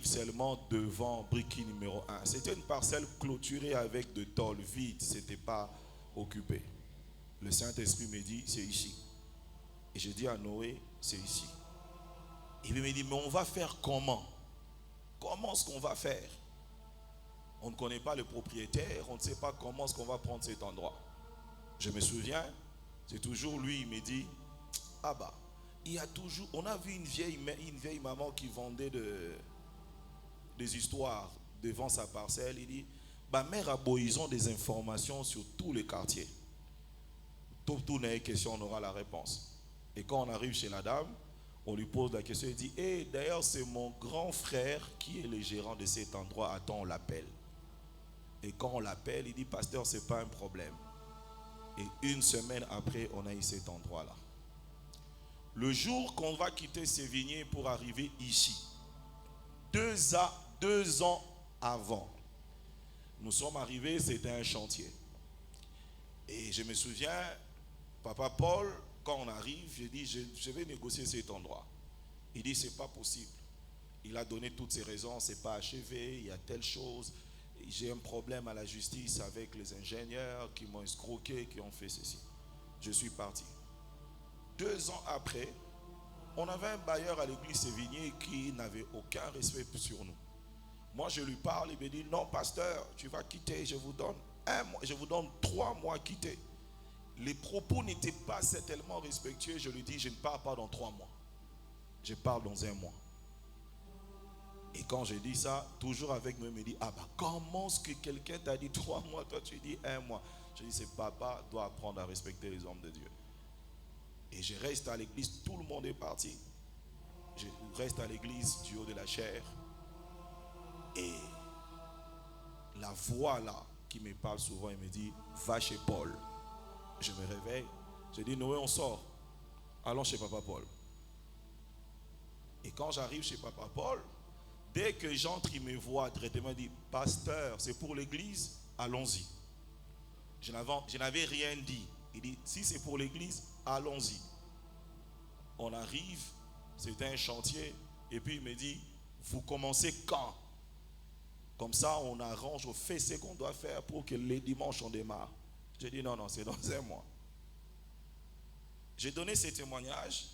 seulement devant briquet numéro 1. C'était une parcelle clôturée avec de tôles vides, c'était pas occupé. Le Saint-Esprit me dit, c'est ici. Et je dis à Noé, c'est ici. Il me dit, mais on va faire comment? Comment est-ce qu'on va faire? On ne connaît pas le propriétaire, on ne sait pas comment est-ce qu'on va prendre cet endroit. Je me souviens, c'est toujours lui, il me dit, ah bah, il y a toujours, on a vu une vieille maman qui vendait des histoires devant sa parcelle. Il dit, ma mère a beau, ils ont des informations sur tout le quartier. Tout n'est question, on aura la réponse. Et quand on arrive chez la dame, on lui pose la question, il dit, d'ailleurs c'est mon grand frère qui est le gérant de cet endroit, attends, on l'appelle. Et quand on l'appelle, il dit, pasteur, c'est pas un problème. Et une semaine après, on a eu cet endroit-là. Le jour qu'on va quitter Sévigné pour arriver ici, 2 ans avant, nous sommes arrivés, c'était un chantier. Et je me souviens, Papa Paul, quand on arrive, j'ai dit, je vais négocier cet endroit. Il dit, c'est pas possible. Il a donné toutes ses raisons, c'est pas achevé, il y a telle chose. J'ai un problème à la justice avec les ingénieurs qui m'ont escroqué, qui ont fait ceci. Je suis parti. 2 ans après, on avait un bailleur à l'église Sévigné qui n'avait aucun respect sur nous. Moi, je lui parle, il me dit, non, pasteur, tu vas quitter, je vous donne 1 mois, je vous donne 3 mois à quitter. Les propos n'étaient pas tellement respectueux. Je lui dis, je ne pars pas dans 3 mois. Je pars dans 1 mois. Et quand je dis ça, toujours avec moi, il me dit, ah bah comment est-ce que quelqu'un t'a dit 3 mois, toi tu dis 1 mois? Je dis, c'est papa doit apprendre à respecter les hommes de Dieu. Et je reste à l'église, tout le monde est parti. Je reste à l'église du haut de la chair. Et la voix là, qui me parle souvent, il me dit, va chez Paul. Je me réveille, je dis, Noé, on sort. Allons chez Papa Paul. Et quand j'arrive chez Papa Paul, dès que j'entre, il me voit directement, il dit, pasteur, c'est pour l'église, allons-y. Je n'avais rien dit. Il dit, si c'est pour l'église, allons-y. On arrive, c'était un chantier, et puis il me dit, vous commencez quand? Comme ça, on arrange, on fait ce qu'on doit faire pour que les dimanches on démarre. J'ai dit, non, c'est dans 1 mois. J'ai donné ces témoignages,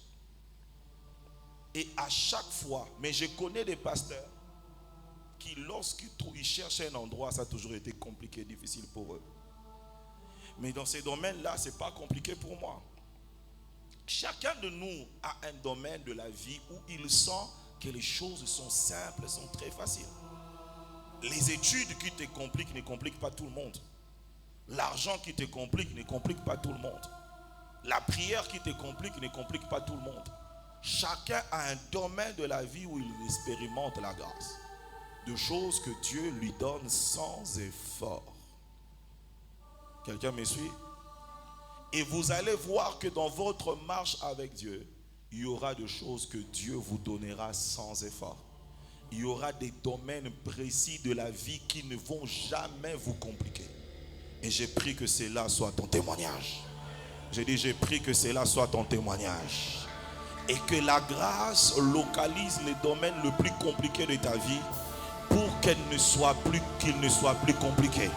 et à chaque fois, mais je connais des pasteurs qui, lorsqu'ils cherchent un endroit, ça a toujours été compliqué, difficile pour eux. Mais dans ces domaines-là, ce n'est pas compliqué pour moi. Chacun de nous a un domaine de la vie où il sent que les choses sont simples, sont très faciles. Les études qui te compliquent ne compliquent pas tout le monde. L'argent qui te complique ne complique pas tout le monde. La prière qui te complique ne complique pas tout le monde. Chacun a un domaine de la vie où il expérimente la grâce. De choses que Dieu lui donne sans effort. Quelqu'un me suit? Et vous allez voir que dans votre marche avec Dieu, il y aura des choses que Dieu vous donnera sans effort. Il y aura des domaines précis de la vie qui ne vont jamais vous compliquer. Et j'ai pris que cela soit ton témoignage. J'ai pris que cela soit ton témoignage. Et que la grâce localise les domaines les plus compliqués de ta vie pour qu'il ne soit plus compliqué.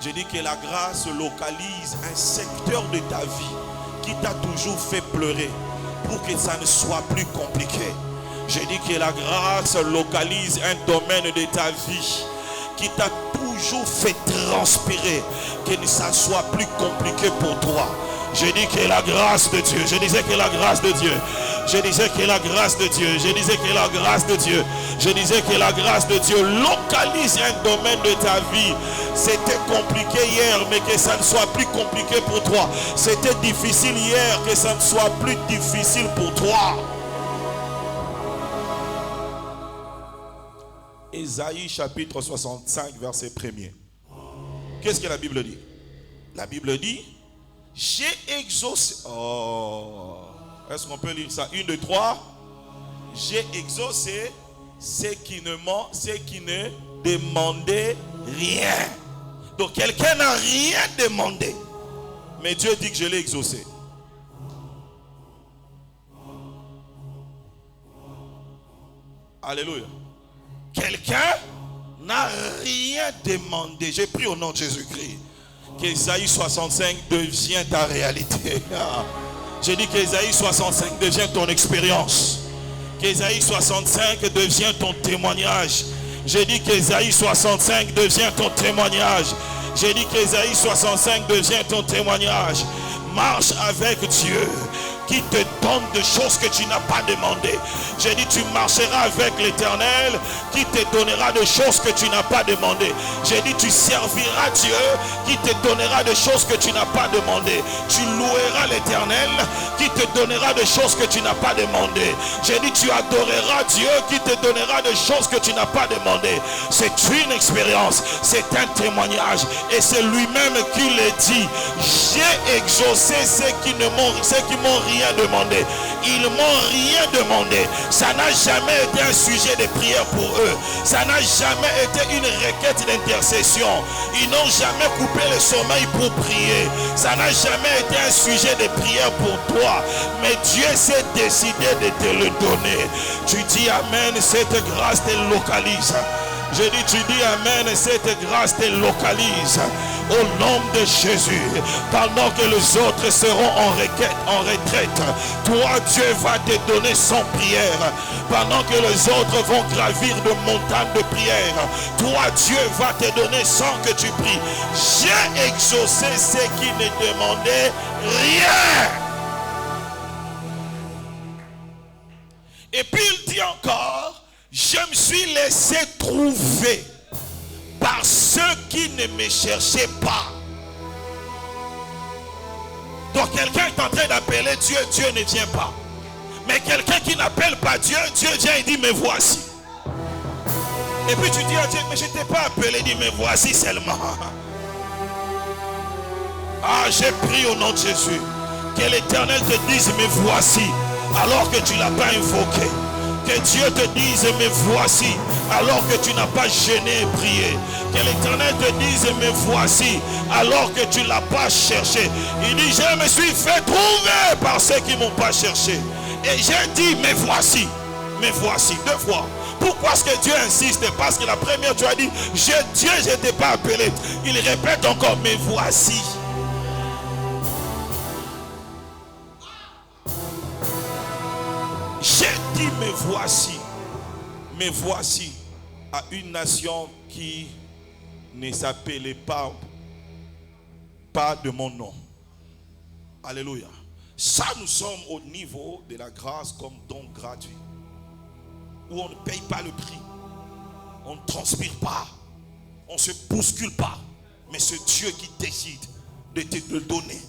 J'ai dit que la grâce localise un secteur de ta vie qui t'a toujours fait pleurer pour que ça ne soit plus compliqué. J'ai dit que la grâce localise un domaine de ta vie qui t'a toujours fait transpirer, que ça soit plus compliqué pour toi. Je dis que la grâce de Dieu, je disais que la grâce de Dieu, je disais que la grâce de Dieu, je disais que la grâce de Dieu, je disais que la grâce de Dieu localise un domaine de ta vie. C'était compliqué hier, mais que ça ne soit plus compliqué pour toi. C'était difficile hier, que ça ne soit plus difficile pour toi. Ésaïe chapitre 65, verset 1er. Qu'est-ce que la Bible dit? La Bible dit, j'ai exaucé. Oh, est-ce qu'on peut lire ça? 1, 2, 3. J'ai exaucé ceux qui ne demandaient rien. Donc quelqu'un n'a rien demandé, mais Dieu dit que je l'ai exaucé. Alléluia. Quelqu'un n'a rien demandé. J'ai pris au nom de Jésus-Christ. Qu'Ésaïe 65 devient ta réalité. J'ai dit qu'Ésaïe 65 devient ton expérience. Qu'Ésaïe 65 devient ton témoignage. J'ai dit qu'Ésaïe 65 devient ton témoignage. J'ai dit qu'Ésaïe 65 devient ton témoignage. Marche avec Dieu qui te donne des choses que tu n'as pas demandées. J'ai dit tu marcheras avec l'Éternel qui te donnera des choses que tu n'as pas demandées. J'ai dit tu serviras Dieu qui te donnera des choses que tu n'as pas demandées. Tu loueras l'Éternel qui te donnera des choses que tu n'as pas demandées. J'ai dit tu adoreras Dieu qui te donnera des choses que tu n'as pas demandées. C'est une expérience, c'est un témoignage et c'est lui-même qui le dit. J'ai exaucé ceux qui m'ont rien demandé. Ils m'ont rien demandé. Ça n'a jamais été un sujet de prière pour eux. Ça n'a jamais été une requête d'intercession. Ils n'ont jamais coupé le sommeil pour prier. Ça n'a jamais été un sujet de prière pour toi. Mais Dieu s'est décidé de te le donner. Tu dis amen, cette grâce te localise. Je dis, tu dis amen, cette grâce te localise au nom de Jésus. Pendant que les autres seront en retraite, toi Dieu va te donner sans prière. Pendant que les autres vont gravir de montagnes de prière, toi Dieu va te donner sans que tu pries. J'ai exaucé ceux qui ne demandaient rien. Et puis il dit encore, je me suis laissé trouver par ceux qui ne me cherchaient pas. Donc quelqu'un est en train d'appeler Dieu, Dieu ne vient pas. Mais quelqu'un qui n'appelle pas Dieu, Dieu vient et dit, me voici. Et puis tu dis à Dieu, mais je ne t'ai pas appelé, il dit, me voici seulement. Ah, j'ai prié au nom de Jésus. Que l'Éternel te dise, me voici, alors que tu ne l'as pas invoqué. Que Dieu te dise, me voici, alors que tu n'as pas gêné et prié. Que l'Éternel te dise, me voici, alors que tu ne l'as pas cherché. Il dit, je me suis fait trouver par ceux qui ne m'ont pas cherché. Et j'ai dit, me voici, 2 fois. Pourquoi est-ce que Dieu insiste? Parce que la première, tu as dit, Dieu, je ne t'ai pas appelé. Il répète encore, me voici. J'ai dit, me voici à une nation qui ne s'appelait pas de mon nom. Alléluia. Ça, nous sommes au niveau de la grâce comme don gratuit. Où on ne paye pas le prix. On ne transpire pas. On ne se bouscule pas. Mais c'est Dieu qui décide de te donner,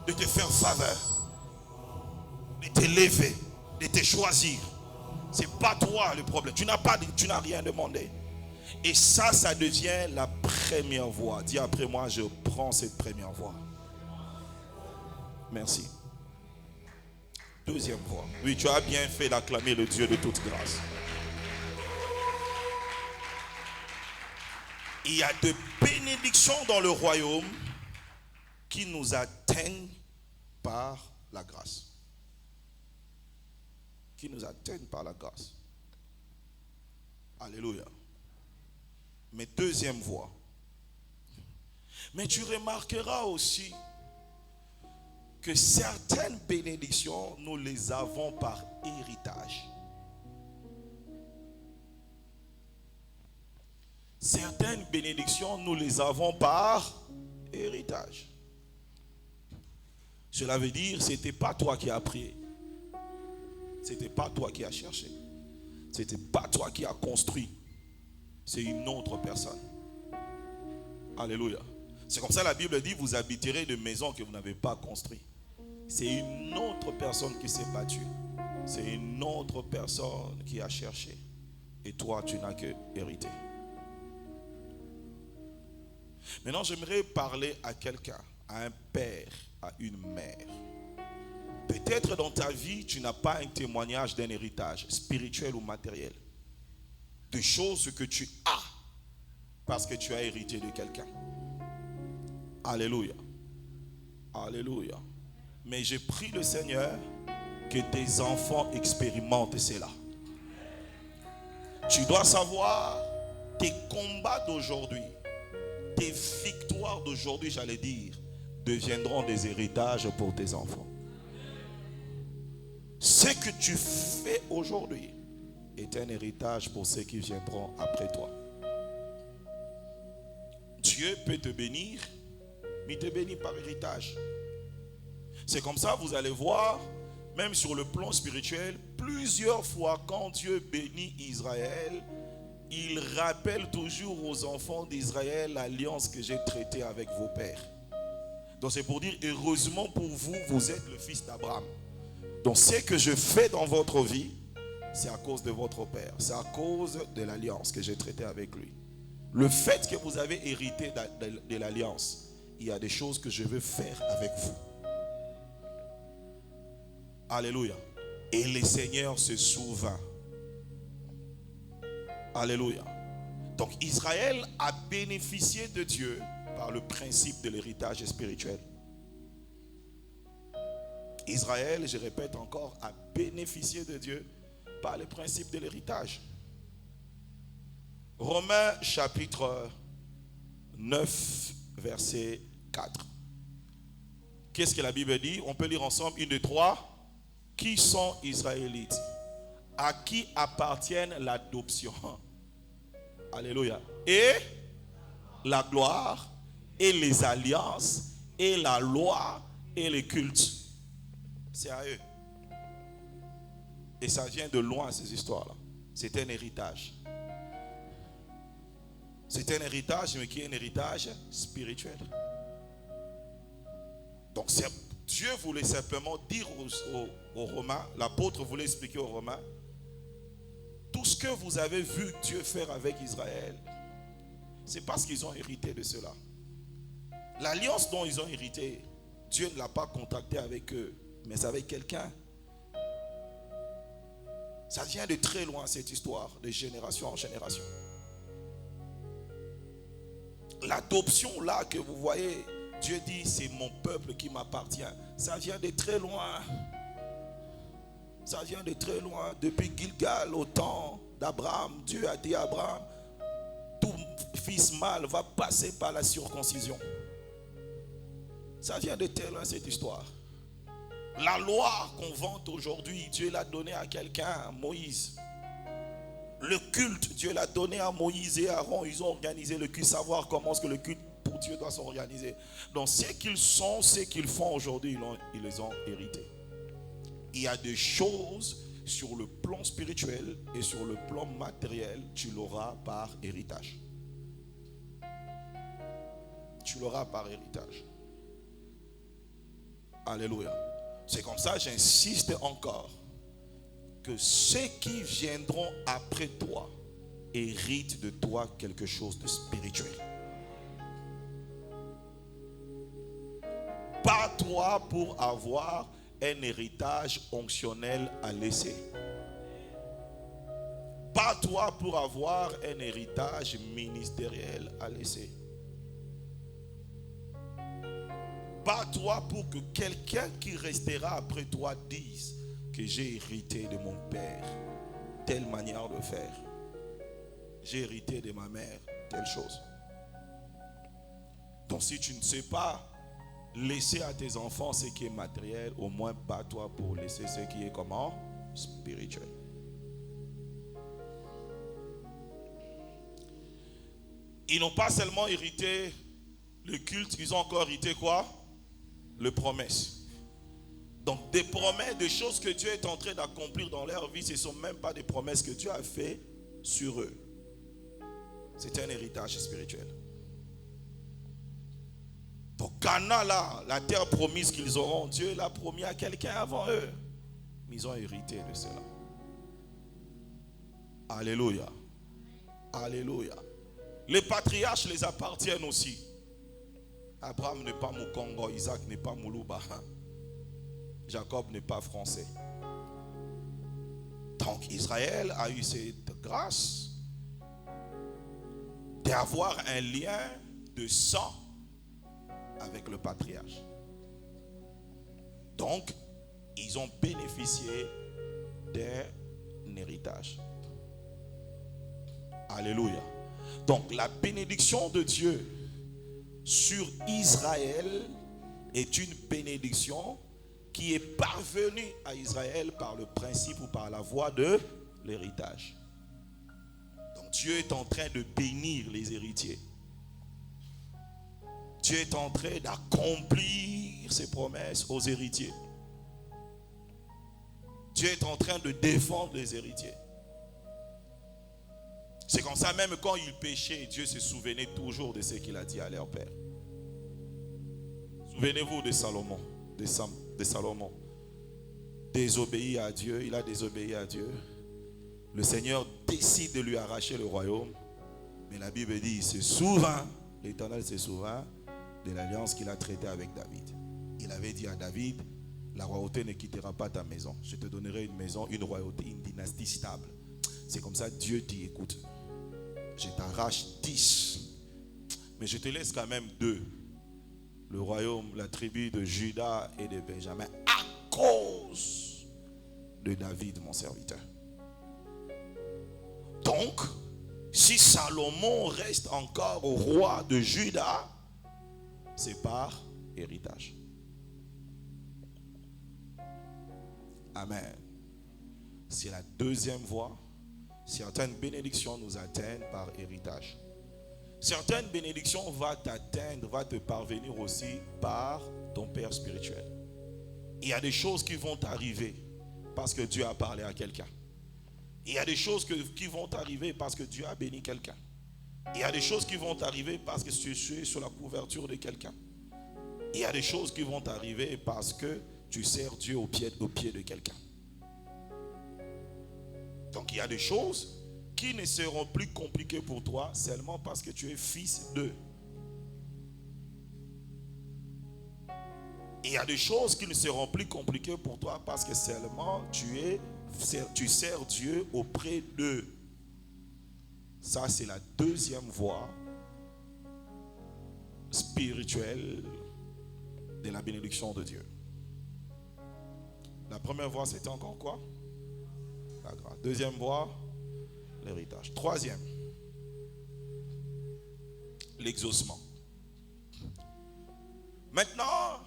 de te faire faveur, de t'élever, de te choisir. C'est pas toi le problème. Tu n'as rien demandé. Et ça devient la première voie. Dis après moi, je prends cette première voie. Merci. Deuxième voie. Oui, tu as bien fait d'acclamer le Dieu de toute grâce. Il y a de bénédictions dans le royaume qui nous atteignent par la grâce. Qui nous atteignent par la grâce. Alléluia. Mais deuxième voie. Mais tu remarqueras aussi que certaines bénédictions, nous les avons par héritage. Certaines bénédictions, nous les avons par héritage. Cela veut dire, ce n'était pas toi qui as prié. Ce n'était pas toi qui as cherché. Ce n'était pas toi qui as construit. C'est une autre personne. Alléluia. C'est comme ça la Bible dit, vous habiterez de maisons que vous n'avez pas construites. C'est une autre personne qui s'est battue. C'est une autre personne qui a cherché. Et toi, tu n'as que hérité. Maintenant, j'aimerais parler à quelqu'un, à un père, à une mère. Peut-être dans ta vie, tu n'as pas un témoignage d'un héritage spirituel ou matériel. De choses que tu as parce que tu as hérité de quelqu'un. Alléluia. Alléluia. Mais j'ai prié le Seigneur que tes enfants expérimentent cela. Tu dois savoir tes combats d'aujourd'hui, tes victoires d'aujourd'hui, j'allais dire, deviendront des héritages pour tes enfants. Ce que tu fais aujourd'hui est un héritage pour ceux qui viendront après toi. Dieu peut te bénir, mais il te bénit par héritage. C'est comme ça, vous allez voir, même sur le plan spirituel, plusieurs fois quand Dieu bénit Israël, il rappelle toujours aux enfants d'Israël l'alliance que j'ai traitée avec vos pères. Donc c'est pour dire, heureusement pour vous, vous êtes le fils d'Abraham. Donc ce que je fais dans votre vie, c'est à cause de votre père. C'est à cause de l'alliance que j'ai traitée avec lui. Le fait que vous avez hérité de l'alliance, il y a des choses que je veux faire avec vous. Alléluia. Et le Seigneur se souvint. Alléluia. Donc Israël a bénéficié de Dieu par le principe de l'héritage spirituel. Israël, je répète encore, a bénéficié de Dieu par le principe de l'héritage. Romains chapitre 9, verset 4. Qu'est-ce que la Bible dit? On peut lire ensemble, 1, 2, 3. Qui sont Israélites? À qui appartiennent l'adoption? Alléluia. Et la gloire, et les alliances, et la loi, et les cultes. C'est à eux. Et ça vient de loin, ces histoires-là. C'est un héritage. C'est un héritage, mais qui est un héritage spirituel. Donc Dieu voulait simplement dire aux Romains, l'apôtre voulait expliquer aux Romains, tout ce que vous avez vu Dieu faire avec Israël, c'est parce qu'ils ont hérité de cela. L'alliance dont ils ont hérité, Dieu ne l'a pas contacté avec eux, mais c'est avec quelqu'un. Ça vient de très loin, cette histoire, de génération en génération. L'adoption là que vous voyez, Dieu dit c'est mon peuple qui m'appartient. Ça vient de très loin. Ça vient de très loin. Depuis Gilgal au temps d'Abraham, Dieu a dit à Abraham, tout fils mâle va passer par la circoncision. Ça vient de très loin, cette histoire. La loi qu'on vante aujourd'hui, Dieu l'a donnée à quelqu'un, à Moïse. Le culte, Dieu l'a donné à Moïse et Aaron. Ils ont organisé le culte, savoir comment est-ce que le culte pour Dieu doit s'organiser. Donc ce qu'ils sont, ce qu'ils font aujourd'hui, ils les ont hérités. Il y a des choses sur le plan spirituel et sur le plan matériel, tu l'auras par héritage. Tu l'auras par héritage. Alléluia. C'est comme ça, j'insiste encore, que ceux qui viendront après toi héritent de toi quelque chose de spirituel. Pas toi pour avoir un héritage onctionnel à laisser. Pas toi pour avoir un héritage ministériel à laisser. Pas toi pour que quelqu'un qui restera après toi dise que j'ai hérité de mon père telle manière de faire. J'ai hérité de ma mère telle chose. Donc si tu ne sais pas laisser à tes enfants ce qui est matériel, au moins pas toi pour laisser ce qui est comment? Spirituel. Ils n'ont pas seulement hérité le culte, ils ont encore hérité quoi? Les promesses. Donc des promesses, des choses que Dieu est en train d'accomplir dans leur vie, ce ne sont même pas des promesses que Dieu a fait sur eux. C'est un héritage spirituel. Donc Cana là, la terre promise qu'ils auront, Dieu l'a promis à quelqu'un avant eux. Mais ils ont hérité de cela. Alléluia. Alléluia. Les patriarches les appartiennent aussi. Abraham n'est pas Mukongo, Isaac n'est pas Moulouba, Jacob n'est pas français. Donc Israël a eu cette grâce d'avoir un lien de sang avec le patriarche. Donc ils ont bénéficié d'un héritage. Alléluia. Donc la bénédiction de Dieu sur Israël est une bénédiction qui est parvenue à Israël par le principe ou par la voie de l'héritage. Donc Dieu est en train de bénir les héritiers. Dieu est en train d'accomplir ses promesses aux héritiers. Dieu est en train de défendre les héritiers. C'est comme ça, même quand ils péchaient, Dieu se souvenait toujours de ce qu'il a dit à leur père. Souvenez-vous de Salomon, de Salomon. Désobéi à Dieu, il a désobéi à Dieu. Le Seigneur décide de lui arracher le royaume. Mais la Bible dit, il se souvint, l'Éternel se souvint de l'alliance qu'il a traitée avec David. Il avait dit à David, la royauté ne quittera pas ta maison. Je te donnerai une maison, une royauté, une dynastie stable. C'est comme ça, Dieu dit, écoute, je t'arrache 10, mais je te laisse quand même 2. Le royaume, la tribu de Juda et de Benjamin, à cause de David, mon serviteur. Donc, si Salomon reste encore au roi de Juda, c'est par héritage. Amen. C'est la deuxième voie. Certaines bénédictions nous atteignent par héritage. Certaines bénédictions vont t'atteindre, vont te parvenir aussi par ton père spirituel. Il y a des choses qui vont t'arriver parce que Dieu a parlé à quelqu'un. Il y a des choses qui vont t'arriver parce que Dieu a béni quelqu'un. Il y a des choses qui vont t'arriver parce que tu es sur la couverture de quelqu'un. Il y a des choses qui vont t'arriver parce que tu sers Dieu au pied de quelqu'un. Donc il y a des choses qui ne seront plus compliquées pour toi seulement parce que tu es fils d'eux. Il y a des choses qui ne seront plus compliquées pour toi parce que seulement tu sers Dieu auprès d'eux. Ça, c'est la deuxième voie spirituelle de la bénédiction de Dieu. La première voie, c'était encore quoi? La grâce. Deuxième voie, l'héritage. Troisième, l'exaucement. Maintenant,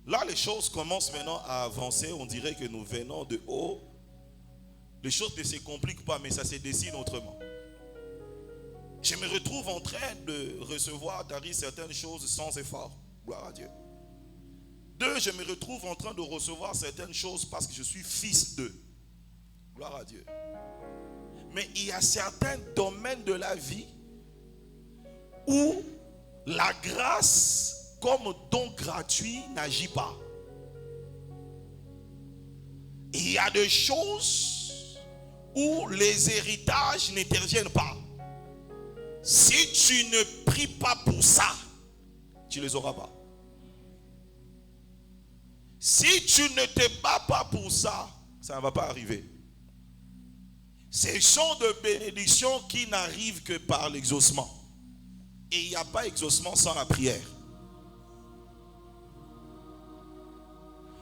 là, les choses commencent maintenant à avancer. On dirait que nous venons de haut. Les choses ne se compliquent pas, mais ça se dessine autrement. Je me retrouve en train de recevoir d'arriver certaines choses sans effort. Gloire à Dieu. 2, je me retrouve en train de recevoir certaines choses parce que je suis fils d'eux. Gloire à Dieu. Mais il y a certains domaines de la vie où la grâce comme don gratuit n'agit pas. Il y a des choses où les héritages n'interviennent pas. Si tu ne pries pas pour ça, tu ne les auras pas. Si tu ne te bats pas pour ça, ça ne va pas arriver. Ce sont des bénédictions qui n'arrivent que par l'exaucement. Et il n'y a pas exaucement sans la prière.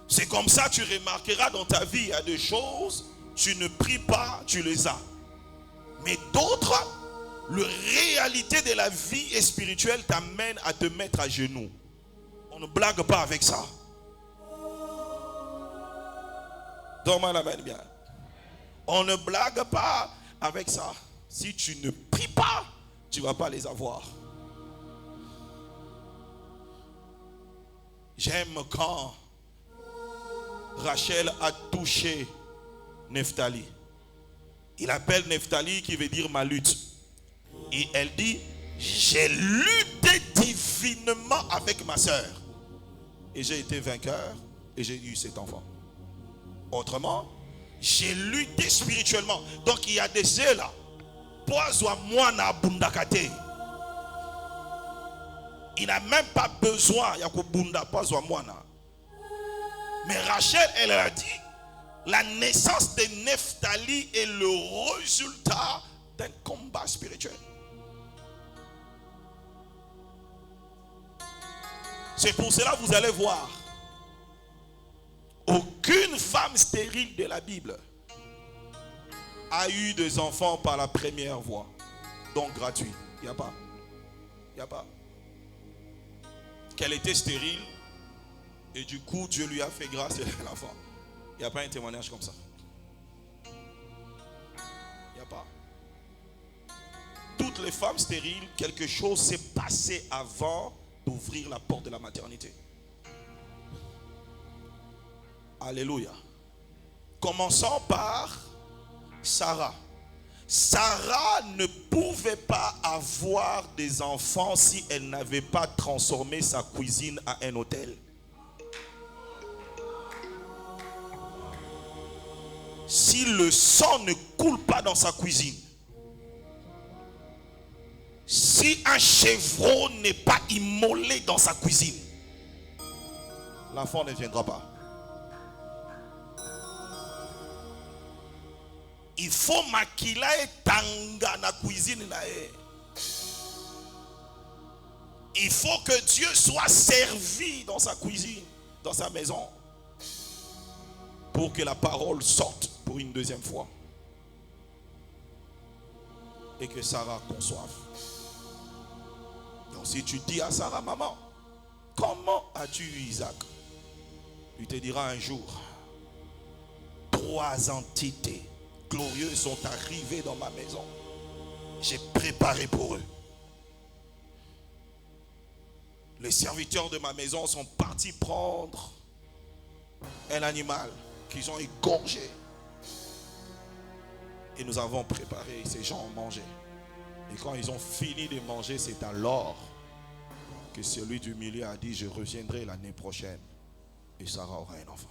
C'est comme ça que tu remarqueras dans ta vie, il y a des choses, tu ne pries pas, tu les as. Mais d'autres, la réalité de la vie spirituelle t'amène à te mettre à genoux. On ne blague pas avec ça. Donne-moi la main bien. On ne blague pas avec ça. Si tu ne pries pas, tu ne vas pas les avoir. J'aime quand Rachel a touché Nephtali. Il appelle Nephtali qui veut dire ma lutte. Et elle dit, j'ai lutté divinement avec ma soeur. Et j'ai été vainqueur et j'ai eu cet enfant. Autrement, j'ai lutté spirituellement. Donc il y a des ceux là. Il n'a même pas besoin. Mais Rachel, elle a dit, la naissance de Nephtali est le résultat d'un combat spirituel. C'est pour cela que vous allez voir, aucune femme stérile de la Bible a eu des enfants par la première voie. don gratuit. Il n'y a pas. Il n'y a pas. Qu'elle était stérile et du coup Dieu lui a fait grâce à l'enfant. Il n'y a pas un témoignage comme ça. Il n'y a pas. Toutes les femmes stériles, quelque chose s'est passé avant d'ouvrir la porte de la maternité. Alléluia. Commençons par Sarah. Sarah ne pouvait pas avoir des enfants si elle n'avait pas transformé sa cuisine à un hôtel. Si le sang ne coule pas dans sa cuisine, si un chevreau n'est pas immolé dans sa cuisine, l'enfant ne viendra pas. Il faut makila et tanga na cuisine na e. Il faut que Dieu soit servi dans sa cuisine, dans sa maison, pour que la parole sorte pour une deuxième fois et que Sarah conçoive. Donc si tu dis à Sarah, maman, comment as-tu eu Isaac? Il te dira un jour, 3 entités glorieux sont arrivés dans ma maison. J'ai préparé pour eux. Les serviteurs de ma maison sont partis prendre un animal qu'ils ont égorgé. Et nous avons préparé, ces gens ont mangé. Et quand ils ont fini de manger, c'est alors que celui du milieu a dit, je reviendrai l'année prochaine et Sarah aura un enfant.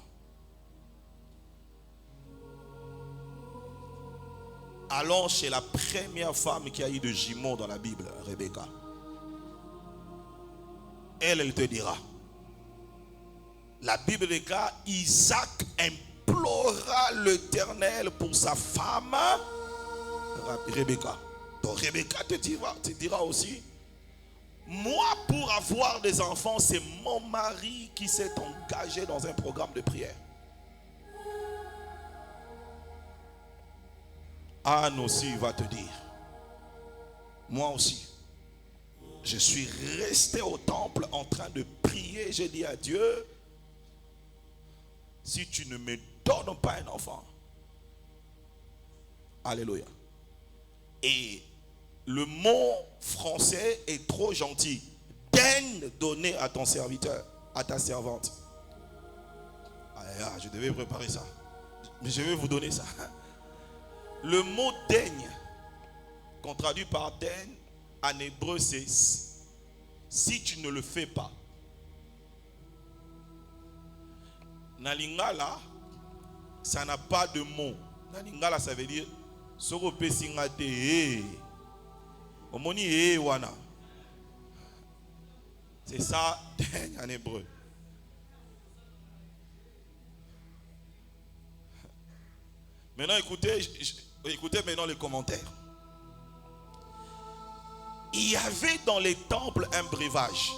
Allons chez la première femme qui a eu de jumeaux dans la Bible, Rebecca. Elle te dira. La Bible déclare, Isaac implora l'Éternel pour sa femme, Rebecca. Donc Rebecca te dira aussi, moi pour avoir des enfants, c'est mon mari qui s'est engagé dans un programme de prière. Anne aussi va te dire, moi aussi, je suis resté au temple en train de prier. J'ai dit à Dieu, si tu ne me donnes pas un enfant, alléluia. Et le mot français est trop gentil. Daigne donner à ton serviteur, à ta servante. Je devais préparer ça. Mais je vais vous donner ça. Le mot daigne, qu'on traduit par daigne, en hébreu c'est si tu ne le fais pas. Nalingala, ça n'a pas de mot. Nalingala, ça veut dire Sorope singate. Omoni wana. C'est ça, daigne en hébreu. Maintenant, écoutez maintenant les commentaires. Il y avait dans les temples un breuvage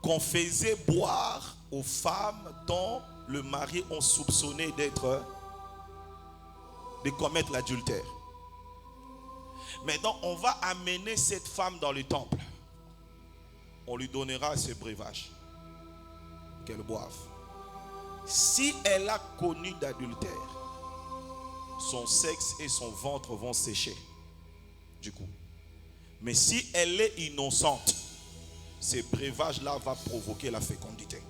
qu'on faisait boire aux femmes dont le mari ont soupçonné de commettre l'adultère. Maintenant, on va amener cette femme dans le temple. On lui donnera ce breuvage qu'elle boive. Si elle a connu d'adultère, son sexe et son ventre vont sécher. Du coup. Mais si elle est innocente, ce breuvage-là va provoquer la fécondité.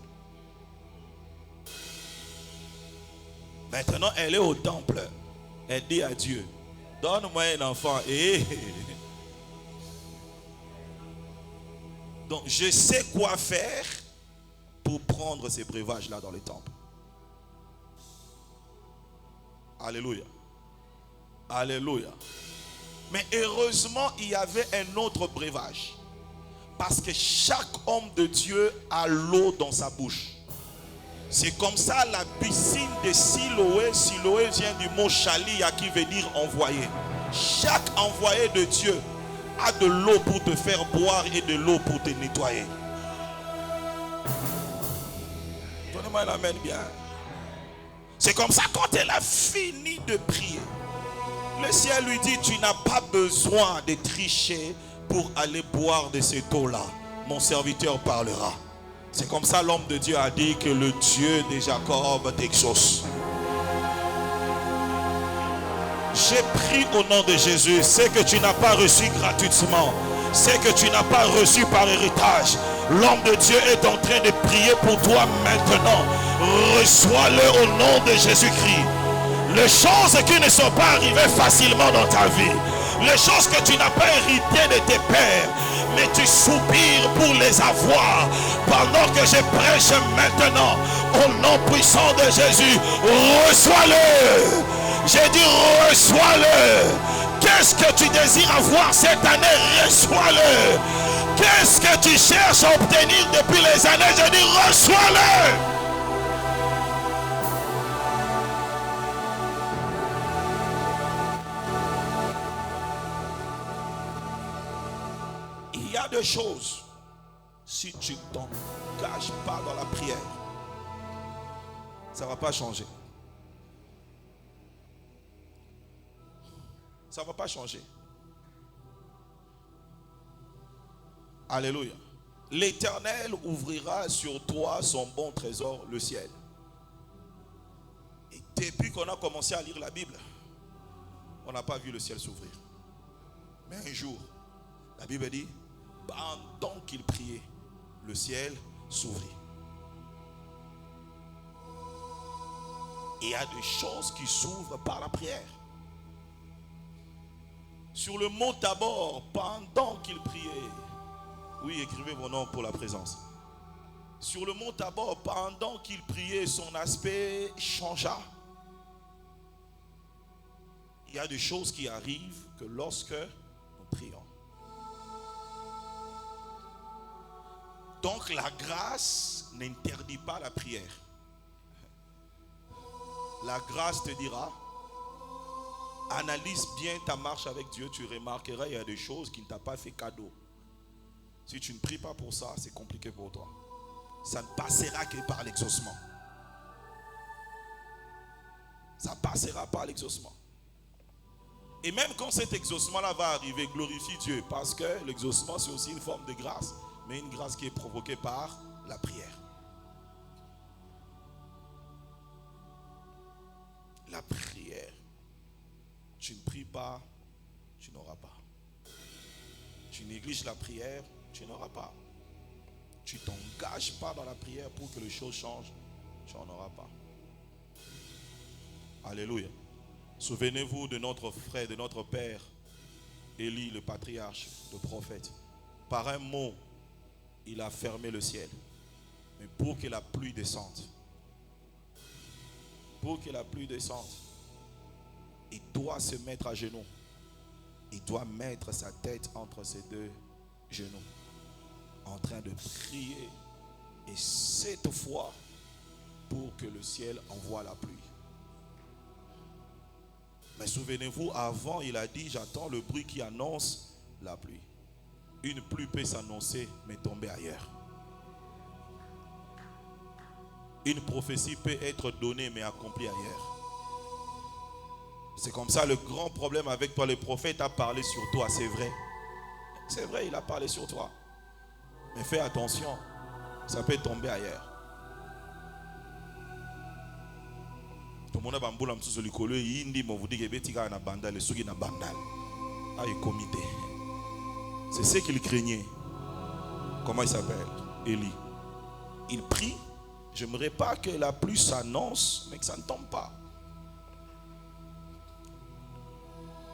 Maintenant, elle est au temple. Elle dit à Dieu, donne-moi un enfant. Donc, je sais quoi faire pour prendre ces breuvages-là dans le temple. Alléluia. Alléluia. Mais heureusement, il y avait un autre breuvage. Parce que chaque homme de Dieu a l'eau dans sa bouche. C'est comme ça la piscine de Siloé. Siloé vient du mot chalia qui veut dire envoyé. Chaque envoyé de Dieu a de l'eau pour te faire boire et de l'eau pour te nettoyer. Donnez-moi l'amen bien. C'est comme ça quand elle a fini de prier. Le ciel lui dit, tu n'as pas besoin de tricher pour aller boire de cette eau-là. Mon serviteur parlera. C'est comme ça l'homme de Dieu a dit que le Dieu de Jacob t'exauce. J'ai pris au nom de Jésus ce que tu n'as pas reçu gratuitement, ce que tu n'as pas reçu par héritage. L'homme de Dieu est en train de prier pour toi maintenant. Reçois-le au nom de Jésus-Christ. Les choses qui ne sont pas arrivées facilement dans ta vie, les choses que tu n'as pas héritées de tes pères, mais tu soupires pour les avoir. Pendant que je prêche maintenant, au nom puissant de Jésus, reçois-le. J'ai dit reçois-le. Qu'est-ce que tu désires avoir cette année? Reçois-le. Qu'est-ce que tu cherches à obtenir depuis les années? J'ai dit reçois-le. Il y a des choses, si tu ne t'engages pas dans la prière, ça ne va pas changer. Ça ne va pas changer. Alléluia. L'Éternel ouvrira sur toi son bon trésor, le ciel. Et depuis qu'on a commencé à lire la Bible, on n'a pas vu le ciel s'ouvrir. Mais un jour, la Bible dit, pendant qu'il priait, le ciel s'ouvrit. Il y a des choses qui s'ouvrent par la prière. Sur le mont Tabor, pendant qu'il priait, oui, écrivez vos noms pour la présence. Sur le mont Tabor, pendant qu'il priait, son aspect changea. Il y a des choses qui arrivent que lorsque nous prions. Donc la grâce n'interdit pas la prière. La grâce te dira, analyse bien ta marche avec Dieu, tu remarqueras qu'il y a des choses qui ne t'ont pas fait cadeau. Si tu ne pries pas pour ça, c'est compliqué pour toi. Ça ne passera que par l'exaucement. Ça passera par l'exaucement. Et même quand cet exaucement-là va arriver, glorifie Dieu. Parce que l'exaucement, c'est aussi une forme de grâce. Mais une grâce qui est provoquée par la prière. La prière. Tu ne pries pas, tu n'auras pas. Tu négliges la prière, tu n'auras pas. Tu ne t'engages pas dans la prière pour que les choses changent, tu n'en auras pas. Alléluia. Souvenez-vous de notre frère, de notre père, Élie, le patriarche, le prophète. Par un mot, il a fermé le ciel. Mais pour que la pluie descende, il doit se mettre à genoux. Il doit mettre sa tête entre ses deux genoux, en train de prier. Et cette fois, pour que le ciel envoie la pluie. Mais souvenez-vous, avant, il a dit, j'attends le bruit qui annonce la pluie. Une pluie peut s'annoncer, mais tomber ailleurs. Une prophétie peut être donnée, mais accomplie ailleurs. C'est comme ça le grand problème avec toi. Le prophète a parlé sur toi, c'est vrai. C'est vrai, il a parlé sur toi. Mais fais attention, ça peut tomber ailleurs. Tout le monde a bamboula msouzo likolo yindi movudi kebetika na bandal sugi na bandal. Aïe comité. C'est ce qu'il craignait. Comment il s'appelle? Élie. Il prie. J'aimerais pas que la pluie s'annonce, mais que ça ne tombe pas.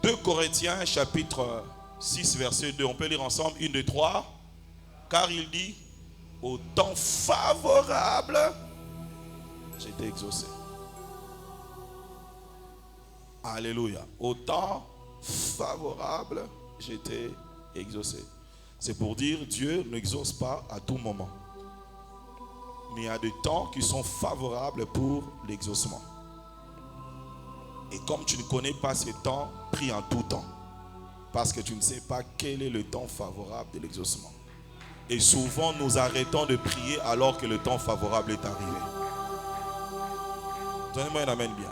2 Corinthiens chapitre 6 verset 2. On peut lire ensemble 1, 2, 3. Car il dit, au temps favorable, j'ai été exaucé. Alléluia. Au temps favorable, j'ai été exaucé. C'est pour dire, Dieu n'exauce pas à tout moment. Mais il y a des temps qui sont favorables pour l'exaucement. Et comme tu ne connais pas ces temps, prie en tout temps. Parce que tu ne sais pas quel est le temps favorable de l'exaucement. Et souvent, nous arrêtons de prier alors que le temps favorable est arrivé. Donnez-moi un amen bien.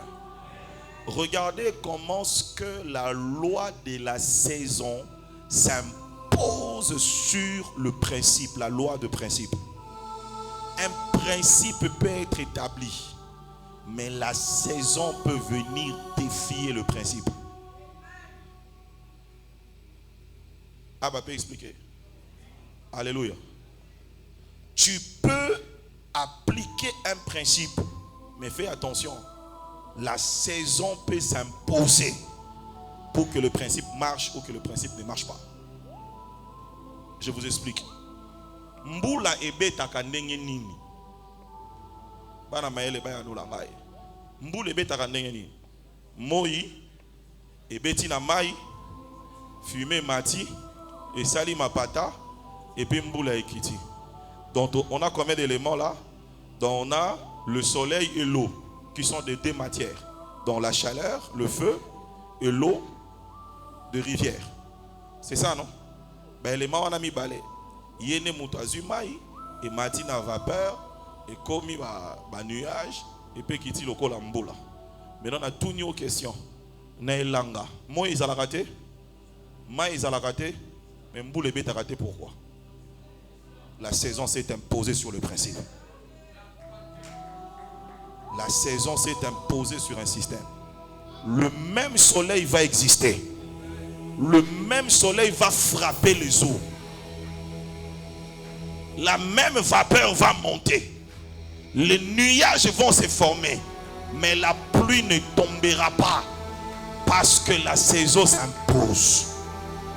Regardez comment ce que la loi de la saison s'impose sur le principe, la loi de principe. Un principe peut être établi, mais la saison peut venir défier le principe. Abba peut expliquer. Alléluia. Tu peux appliquer un principe, mais fais attention. La saison peut s'imposer pour que le principe marche ou que le principe ne marche pas. Je vous explique. Mbula ebetaka ndenge nini. Bana maele baya no la mai. Mbula ebetaka ndenge nini. Moi ebeti na mai, fumer mati et sali mapata et puis mbula ekiti. Donc on a combien d'éléments là? Donc on a le soleil et l'eau qui sont des deux matières. Donc la chaleur, le feu et l'eau de rivière. C'est ça non? Ben les on a mis balai. Yene mutazumai et matina vapeur et commis ba nuage et puis kiti loko la mbola. Maintenant on a tout une question. Naelanga. Moi ils ont raté. Moi ils ont raté. Mais mboule bête a raté pourquoi? La saison s'est imposée sur le principe. La saison s'est imposée sur un système. Le même soleil va exister. Le même soleil va frapper les eaux. La même vapeur va monter. Les nuages vont se former. Mais la pluie ne tombera pas. Parce que la saison s'impose.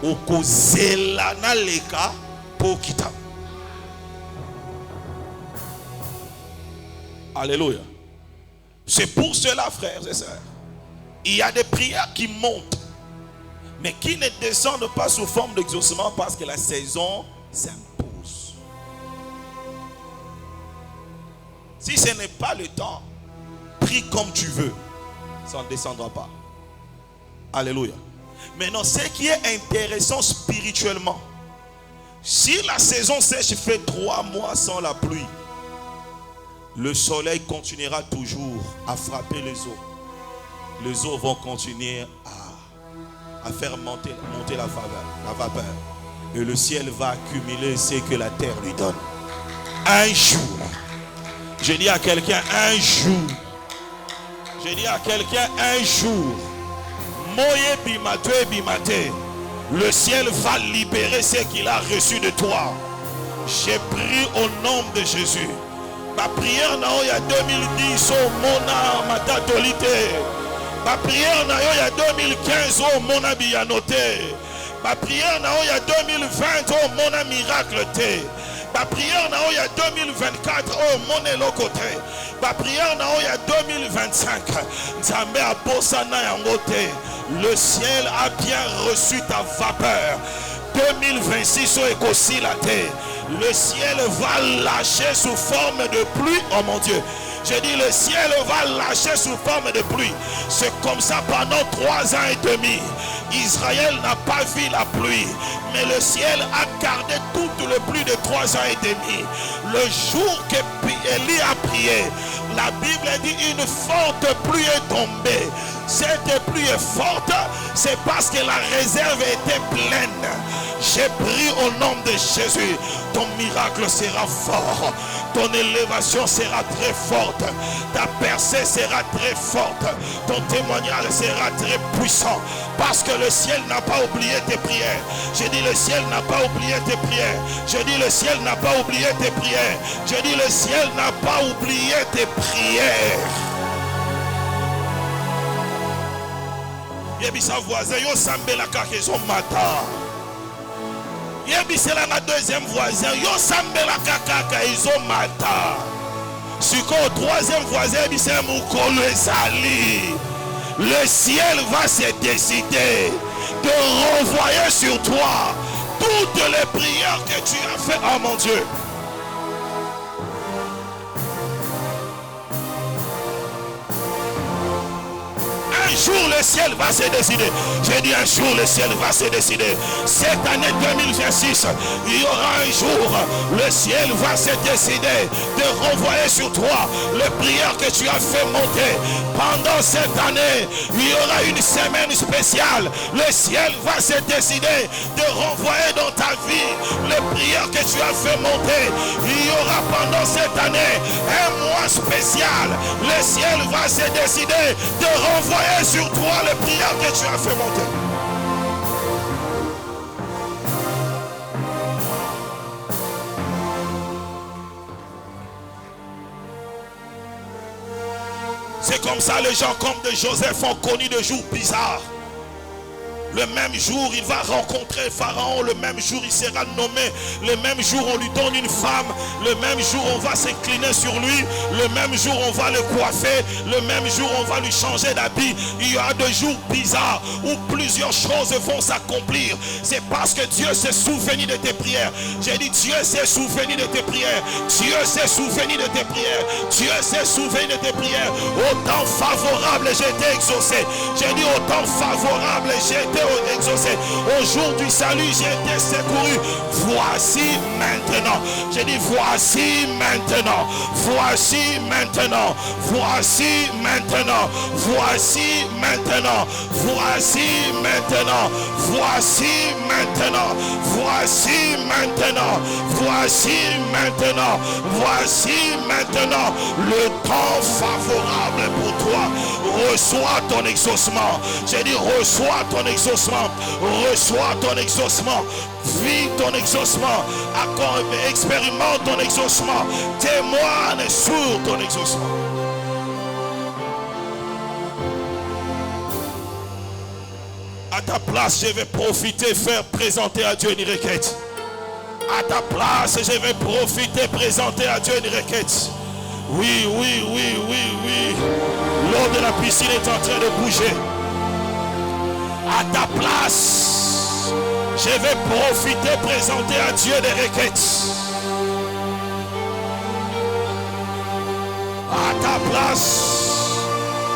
Okozelana leka pokita. Alléluia. C'est pour cela, frères et sœurs, il y a des prières qui montent, mais qui ne descendent pas sous forme d'exaucement parce que la saison s'impose. Si ce n'est pas le temps, prie comme tu veux, ça ne descendra pas. Alléluia. Maintenant, ce qui est intéressant spirituellement, si la saison sèche fait 3 mois sans la pluie, le soleil continuera toujours à frapper les eaux. Les eaux vont continuer à faire monter la vapeur. Et le ciel va accumuler ce que la terre lui donne. Un jour. Je dis à quelqu'un un jour. Je dis à quelqu'un un jour. Moye bimate bimate. Le ciel va libérer ce qu'il a reçu de toi. J'ai prié au nom de Jésus. Ma prière na il y a 2010 au mona matatolité. Ma prière na il y a 2015 au mona biyanoté. Ma prière na il y a 2020 au mona miracle té. Ma prière na il y a 2024 au mona lokoté. Ma prière na il y a 2025 Nzambe a bosana yango té. Le ciel a bien reçu ta vapeur. 2026 au écosi la terre. Le ciel va lâcher sous forme de pluie. Oh mon Dieu. J'ai dit le ciel va lâcher sous forme de pluie. C'est comme ça pendant 3 ans et demi. Israël n'a pas vu la pluie. Mais le ciel a gardé toute le pluie de 3 ans et demi. Le jour que Élie a prié, la Bible dit une forte pluie est tombée. Cette pluie est forte, c'est parce que la réserve était pleine. J'ai prié au nom de Jésus. Ton miracle sera fort. Ton élévation sera très forte. Ta percée sera très forte. Ton témoignage sera très puissant. Parce que le ciel n'a pas oublié tes prières. J'ai dit le ciel n'a pas oublié tes prières. J'ai dit le ciel n'a pas oublié tes prières. J'ai dit le ciel n'a pas oublié tes prières. Yebisa voisin, yo sambela kakezo mata. Yebisa la deuxième voisin, yo sambela kaka izo mata. Siko troisième voisin, yebisa mukolo ezali. Le ciel va se décider de renvoyer sur toi toutes les prières que tu as faites. Oh mon Dieu. Un jour le ciel va se décider. J'ai dit un jour le ciel va se décider. Cette année 2026, il y aura un jour, le ciel va se décider de renvoyer sur toi les prières que tu as fait monter. Pendant cette année, il y aura une semaine spéciale. Le ciel va se décider de renvoyer dans ta vie les prières que tu as fait monter. Il y aura pendant cette année un mois spécial. Le ciel va se décider de renvoyer sur toi les prières que tu as fait monter. C'est comme ça les gens comme de Joseph ont connu des jours bizarres. Le même jour, il va rencontrer Pharaon. Le même jour, il sera nommé. Le même jour, on lui donne une femme. Le même jour, on va s'incliner sur lui. Le même jour, on va le coiffer. Le même jour, on va lui changer d'habit. Il y aura des jours bizarres où plusieurs choses vont s'accomplir. C'est parce que Dieu s'est souvenu de tes prières. J'ai dit, Dieu s'est souvenu de tes prières. Dieu s'est souvenu de tes prières. Dieu s'est souvenu de tes prières. Au temps favorable, j'ai été exaucé. J'ai dit, au temps favorable, j'ai été exaucé. Au jour du salut, j'ai été secouru. Voici maintenant. J'ai dit voici maintenant. Voici maintenant. Voici maintenant. Voici maintenant. Voici maintenant. Voici maintenant. Voici maintenant. Voici maintenant. Voici maintenant. Le temps favorable pour toi. Reçois ton exaucement. J'ai dit reçois ton exaucement. Reçois ton exaucement. Vis ton exaucement. Expérimente ton exaucement. Témoigne sur ton exaucement. À ta place, je vais profiter, faire présenter à Dieu une requête. À ta place, je vais profiter, présenter à Dieu une requête. Oui, oui, oui, oui, oui. L'eau de la piscine est en train de bouger. À ta place, je vais profiter, présenter à Dieu des requêtes. À ta place,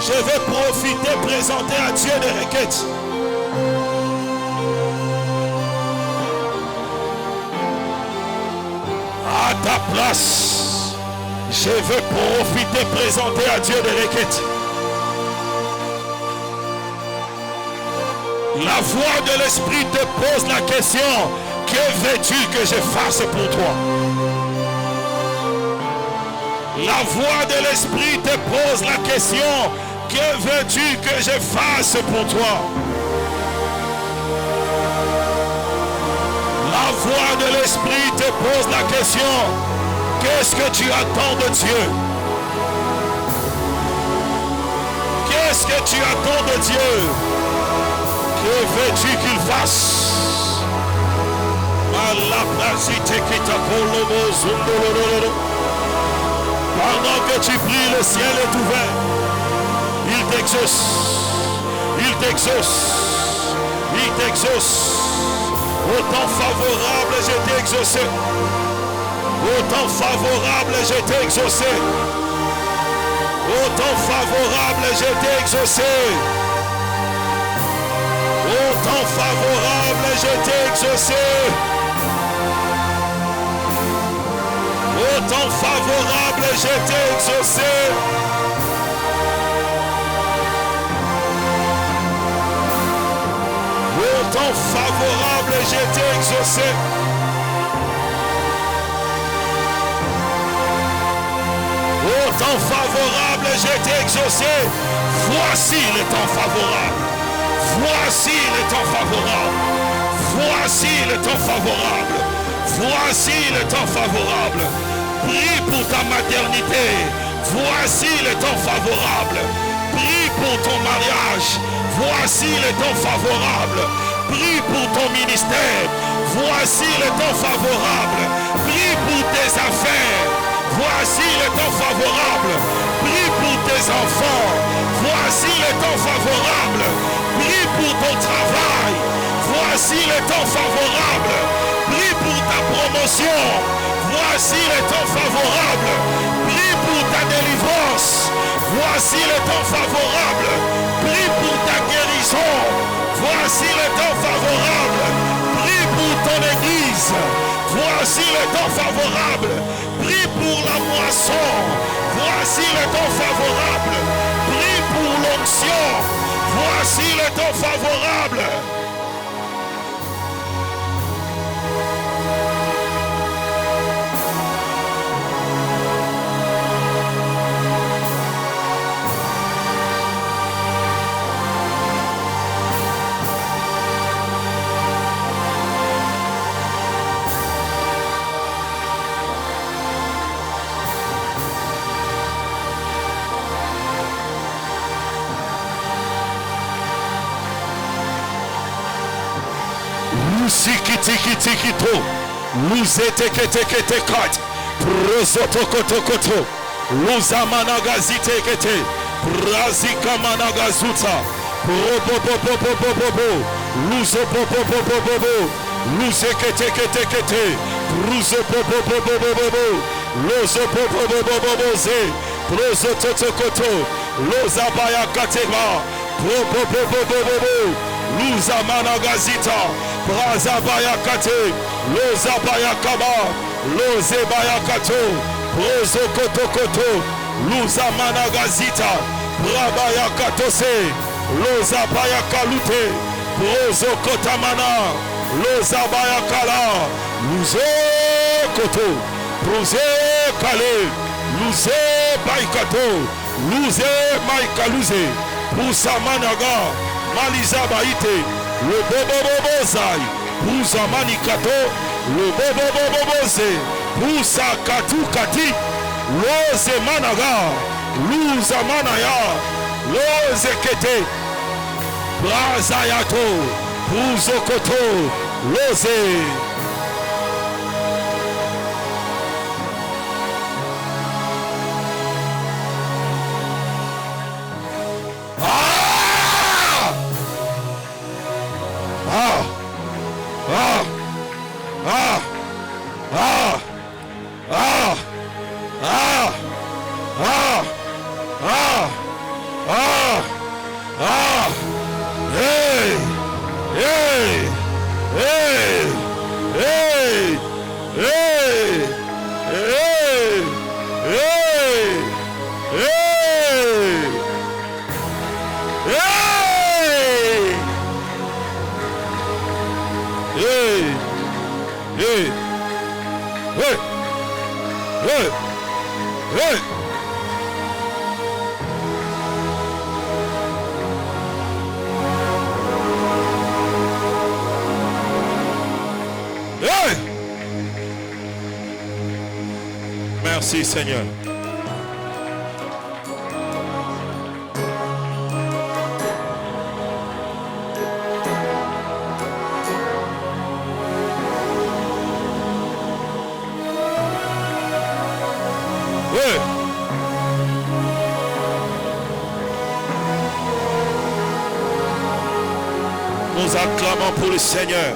je vais profiter, présenter à Dieu des requêtes. À ta place, je vais profiter, présenter à Dieu des requêtes. La voix de l'Esprit te pose la question: que veux-tu que je fasse pour toi? La voix de l'Esprit te pose la question: que veux-tu que je fasse pour toi? La voix de l'Esprit te pose la question: qu'est-ce que tu attends de Dieu? Qu'est-ce que tu attends de Dieu? Que veux-tu qu'il fasse? Pendant que tu pries, le ciel est ouvert. Il t'exauce. Il t'exauce. Il t'exauce. Au temps favorable, j'étais exaucé. Au temps favorable, j'étais exaucé. Au temps favorable, j'étais exaucé. Au temps favorable, j'étais exaucé. Au temps favorable, j'étais exaucé. Au temps favorable, j'étais exaucé. Au temps favorable, j'étais exaucé. Voici le temps favorable. Voici le temps favorable. Voici le temps favorable. Voici le temps favorable. Prie pour ta maternité. Voici le temps favorable. Prie pour ton mariage. Voici le temps favorable. Prie pour ton ministère. Voici le temps favorable. Prie pour tes affaires. Voici le temps favorable. Prie pour tes enfants. Voici le temps favorable. Prie pour ton travail. Voici le temps favorable. Prie pour ta promotion. Voici le temps favorable. Prie pour pour ta délivrance. Voici le temps favorable. Prie pour ta guérison. Voici le temps favorable. Prie pour ton église. Voici le temps favorable. Prie pour la moisson. Voici le temps favorable. Prie pour l'onction. Voici le temps favorable. Sikitikitikito, luzeteketeketekat, prosotokotokoto, luzamanagazitekete, prazikamanagazuta, probobobobobobobo, luzobobobobobobo, luzeketeketekete, pruzobobobobobobo, lozoboboboboboze, prosotokoto, lozabayakateba, probobobobobobo, luzamanagazita, Brazabayakate, Lozabayakaba, Lozebayakato, Prozokotokoto, Luzamanagazita, Brabayakatose, Lozabayakalute, Prozokotamana, Lozabayakala, Luzokoto, Prozekale, Luzebaykato, Luzemaykaluze, Pusamanaga, Malizabaite, le bobobobozai, Pousa manikato, le boboboboboze, Pousa katukati, Loze managa, Luza manaya, Loze kete, Brazayato, Pouzokoto, Loze. Merci Seigneur. Nous acclamons pour le Seigneur.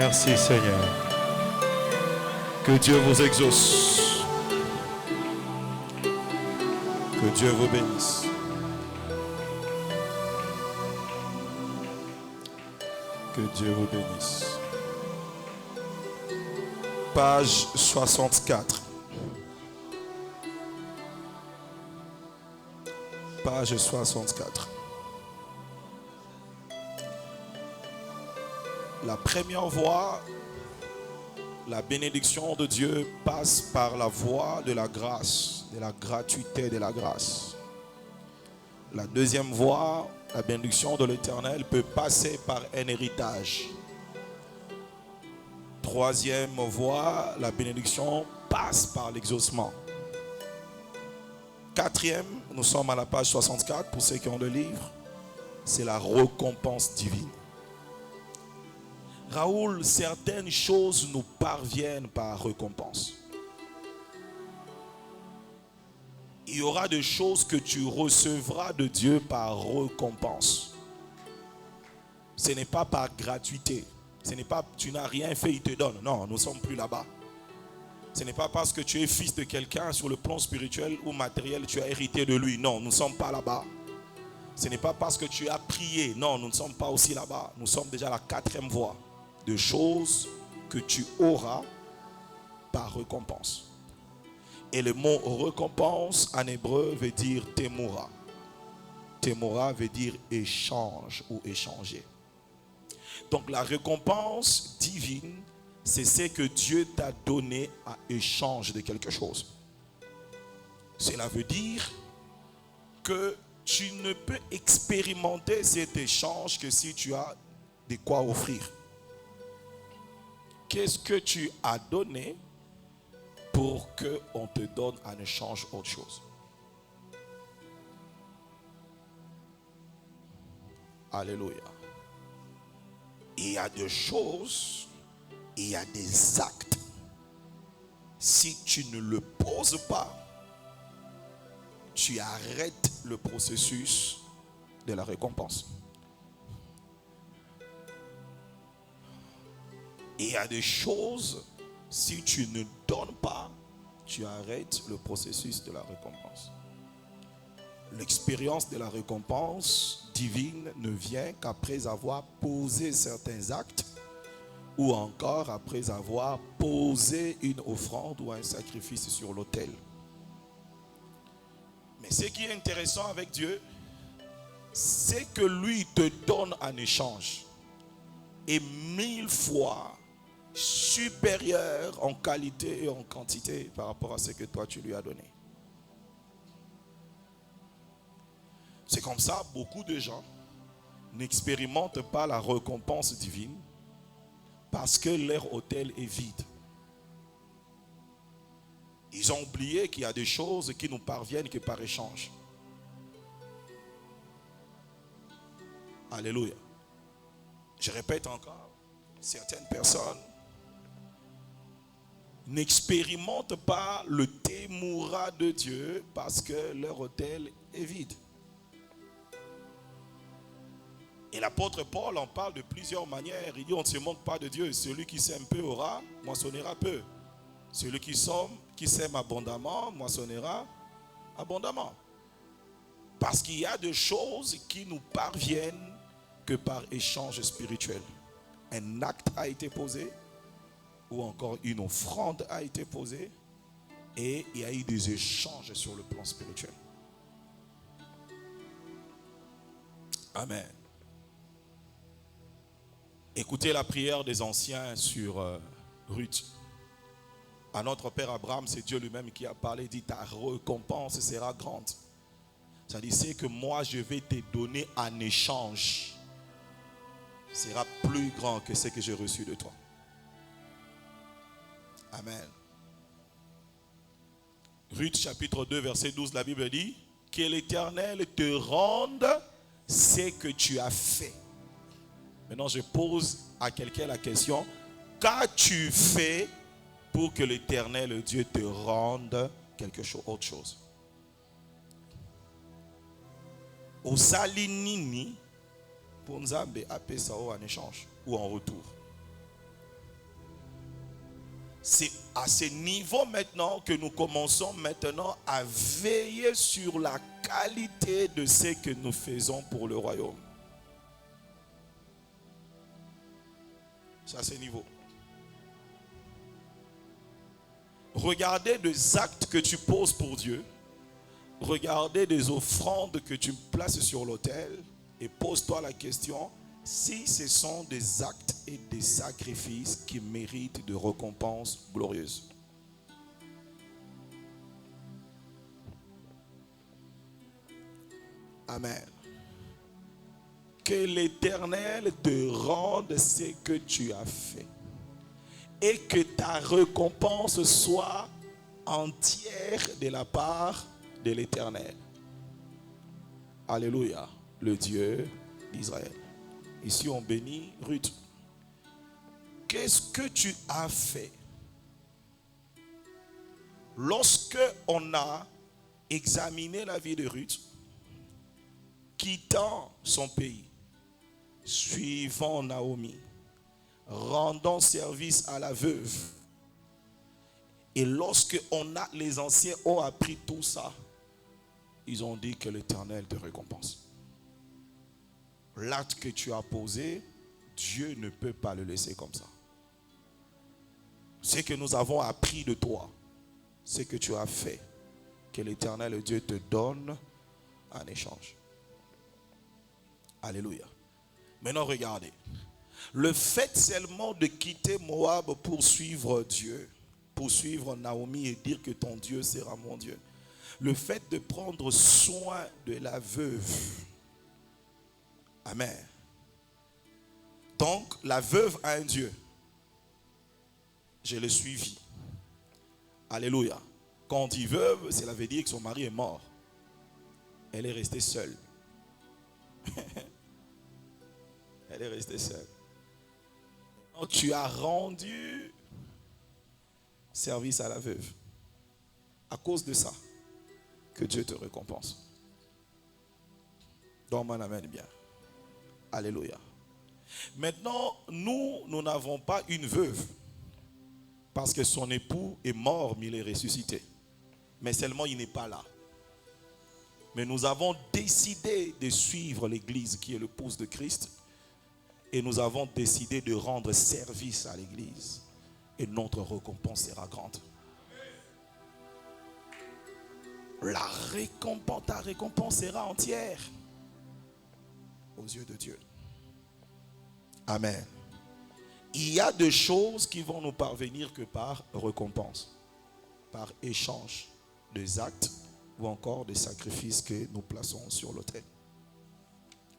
Merci Seigneur. Que Dieu vous exauce. Que Dieu vous bénisse. Que Dieu vous bénisse. Page 64. Page 64. La première voie, la bénédiction de Dieu passe par la voie de la grâce, de la gratuité de la grâce. La deuxième voie, la bénédiction de l'Éternel peut passer par un héritage. Troisième voie, la bénédiction passe par l'exaucement. Quatrième, nous sommes à la page 64 pour ceux qui ont le livre, c'est la récompense divine. Raoul, certaines choses nous parviennent par récompense. Il y aura des choses que tu recevras de Dieu par récompense. Ce n'est pas par gratuité. Ce n'est pas tu n'as rien fait, il te donne. Non, nous ne sommes plus là-bas. Ce n'est pas parce que tu es fils de quelqu'un sur le plan spirituel ou matériel, tu as hérité de lui. Non, nous ne sommes pas là-bas. Ce n'est pas parce que tu as prié. Non, nous ne sommes pas aussi là-bas. Nous sommes déjà à la quatrième voie de choses que tu auras par récompense. Et le mot récompense en hébreu veut dire temura. Temura veut dire échange ou échanger. Donc la récompense divine, c'est ce que Dieu t'a donné à échange de quelque chose. Cela veut dire que tu ne peux expérimenter cet échange que si tu as de quoi offrir. Qu'est-ce que tu as donné pour qu'on te donne en échange autre chose? Alléluia. Il y a des choses, il y a des actes. Si tu ne le poses pas, tu arrêtes le processus de la récompense. Il y a des choses, si tu ne donnes pas, tu arrêtes le processus de la récompense. L'expérience de la récompense divine ne vient qu'après avoir posé certains actes ou encore après avoir posé une offrande ou un sacrifice sur l'autel. Mais ce qui est intéressant avec Dieu, c'est que lui te donne en échange et 1000 fois supérieur en qualité et en quantité par rapport à ce que toi tu lui as donné. C'est comme ça, beaucoup de gens n'expérimentent pas la récompense divine parce que leur autel est vide. Ils ont oublié qu'il y a des choses qui nous parviennent que par échange. Alléluia. Je répète encore, certaines personnes n'expérimentent pas le témoura de Dieu parce que leur autel est vide. Et l'apôtre Paul en parle de plusieurs manières. Il dit on ne se moque pas de Dieu. Celui qui sème peu aura, moissonnera peu. Celui qui sème abondamment, moissonnera abondamment. Parce qu'il y a des choses qui nous parviennent que par échange spirituel. Un acte a été posé, ou encore une offrande a été posée, et il y a eu des échanges sur le plan spirituel. Amen. Écoutez la prière des anciens sur Ruth. À notre père Abraham, c'est Dieu lui-même qui a parlé, dit ta récompense sera grande. Ça dit, c'est que moi je vais te donner en échange sera plus grand que ce que j'ai reçu de toi. Amen. Ruth chapitre 2 verset 12, la Bible dit que l'Éternel te rende ce que tu as fait. Maintenant je pose à quelqu'un la question, qu'as-tu fait pour que l'Éternel Dieu te rende quelque chose, autre chose? Osali nini pour Nzambe apesa en échange ou en retour? C'est à ce niveau maintenant que nous commençons maintenant à veiller sur la qualité de ce que nous faisons pour le royaume. C'est à ce niveau. Regardez des actes que tu poses pour Dieu. Regardez des offrandes que tu places sur l'autel. Et pose-toi la question, si ce sont des actes et des sacrifices qui méritent de récompenses glorieuses. Amen. Que l'Éternel te rende ce que tu as fait. Et que ta récompense soit entière de la part de l'Éternel. Alléluia, le Dieu d'Israël. Ici on bénit Ruth. Qu'est-ce que tu as fait? Lorsque on a examiné la vie de Ruth, quittant son pays, suivant Naomi, rendant service à la veuve. Et lorsque les anciens ont appris tout ça, ils ont dit que l'Éternel te récompense. L'acte que tu as posé, Dieu ne peut pas le laisser comme ça. Ce que nous avons appris de toi, ce que tu as fait, que l'Éternel Dieu te donne en échange. Alléluia. Maintenant regardez. Le fait seulement de quitter Moab pour suivre Dieu, pour suivre Naomi et dire que ton Dieu sera mon Dieu. Le fait de prendre soin de la veuve. Amen. Donc la veuve a un Dieu. Je l'ai suivi. Alléluia. Quand on dit veuve, cela veut dire que son mari est mort. Elle est restée seule. Elle est restée seule. Donc, tu as rendu service à la veuve. À cause de ça, que Dieu te récompense. Donc, mon amène bien. Alléluia. Maintenant, nous n'avons pas une veuve. Parce que son époux est mort, mais il est ressuscité. Mais seulement, il n'est pas là. Mais nous avons décidé de suivre l'Église qui est l'épouse de Christ. Et nous avons décidé de rendre service à l'Église. Et notre récompense sera grande. Ta récompense sera entière. Aux yeux de Dieu. Amen. Il y a des choses qui vont nous parvenir que par récompense. Par échange des actes ou encore des sacrifices que nous plaçons sur l'autel.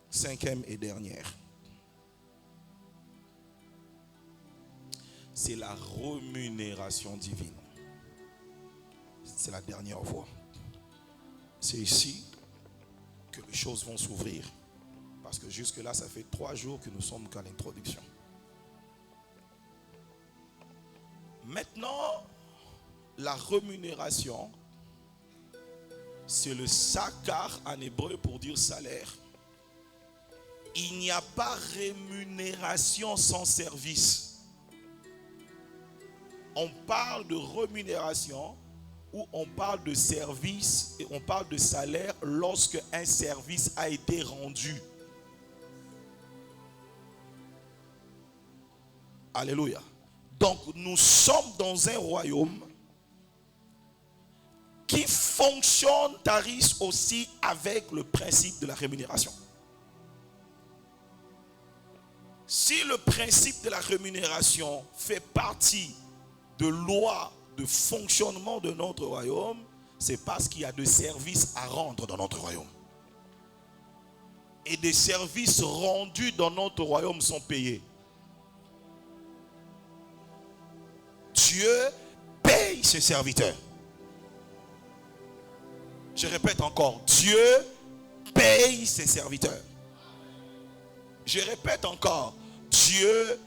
Cinquième et dernière. C'est la rémunération divine. C'est la dernière fois. C'est ici que les choses vont s'ouvrir. Parce que jusque-là, ça fait 3 jours que nous sommes qu'à l'introduction. Maintenant, la rémunération, c'est le sakar en hébreu pour dire salaire. Il n'y a pas rémunération sans service. On parle de rémunération ou on parle de service et on parle de salaire lorsque un service a été rendu. Alléluia. Donc nous sommes dans un royaume qui fonctionne, Taris, aussi avec le principe de la rémunération. Si le principe de la rémunération fait partie de loi de fonctionnement de notre royaume, c'est parce qu'il y a des services à rendre dans notre royaume. Et des services rendus dans notre royaume sont payés. Dieu paye ses serviteurs. Je répète encore, Dieu paye ses serviteurs. Je répète encore, Dieu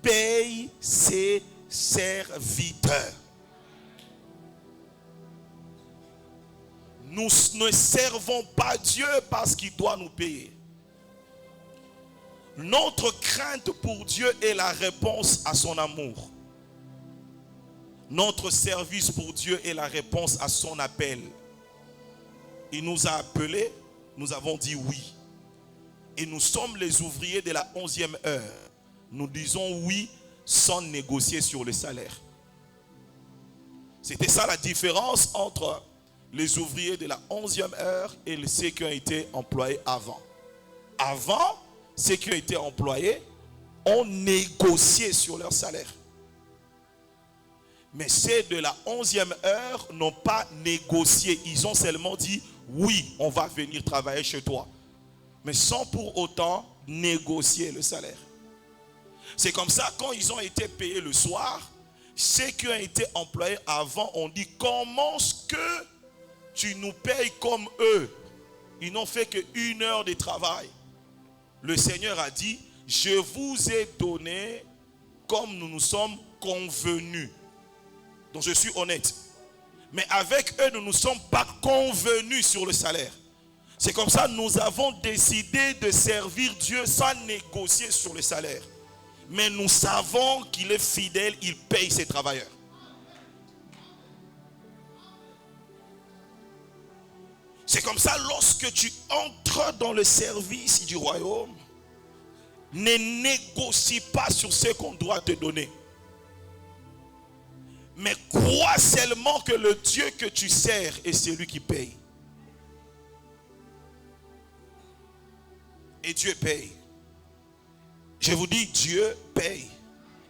paye ses serviteurs. Nous ne servons pas Dieu parce qu'il doit nous payer. Notre crainte pour Dieu est la réponse à son amour. Notre service pour Dieu est la réponse à son appel. Il nous a appelés, nous avons dit oui. Et nous sommes les ouvriers de la 11e heure. Nous disons oui sans négocier sur le salaire. C'était ça la différence entre les ouvriers de la 11e heure et ceux qui ont été employés avant. Avant, ceux qui ont été employés ont négocié sur leur salaire. Mais ceux de la 11e heure n'ont pas négocié. Ils ont seulement dit, oui, on va venir travailler chez toi. Mais sans pour autant négocier le salaire. C'est comme ça, quand ils ont été payés le soir, ceux qui ont été employés avant ont dit, comment est-ce que tu nous payes comme eux? Ils n'ont fait qu'1 heure de travail. Le Seigneur a dit, je vous ai donné comme nous nous sommes convenus. Donc je suis honnête. Mais avec eux, nous ne nous sommes pas convenus sur le salaire. C'est comme ça que nous avons décidé de servir Dieu sans négocier sur le salaire. Mais nous savons qu'il est fidèle, il paye ses travailleurs. C'est comme ça, lorsque tu entres dans le service du royaume, ne négocie pas sur ce qu'on doit te donner. Mais crois seulement que le Dieu que tu sers est celui qui paye. Et Dieu paye. Je vous dis, Dieu paye.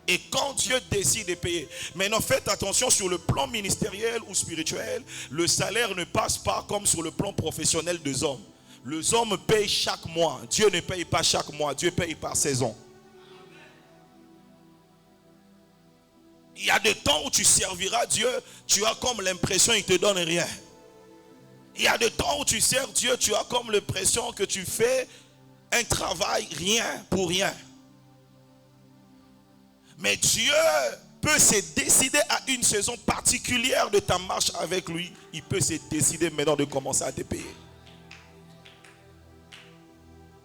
Et quand Dieu décide de payer, maintenant faites attention sur le plan ministériel ou spirituel, le salaire ne passe pas comme sur le plan professionnel des hommes. Les hommes payent chaque mois. Dieu ne paye pas chaque mois, Dieu paye par saison. Il y a des temps où tu serviras Dieu, tu as comme l'impression qu'il ne te donne rien. Il y a des temps où tu sers Dieu, tu as comme l'impression que tu fais un travail rien pour rien. Mais Dieu peut se décider à une saison particulière de ta marche avec lui. Il peut se décider maintenant de commencer à te payer.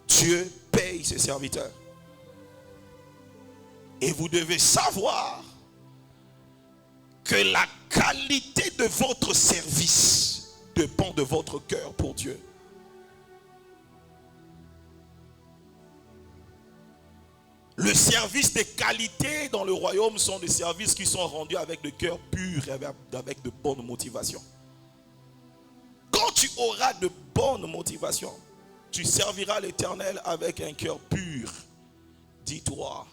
Dieu paye ses serviteurs. Et vous devez savoir que la qualité de votre service dépend de votre cœur pour Dieu. Le service de qualité dans le royaume sont des services qui sont rendus avec le cœur pur et avec de bonnes motivations. Quand tu auras de bonnes motivations, tu serviras l'Éternel avec un cœur pur. Dis-toi,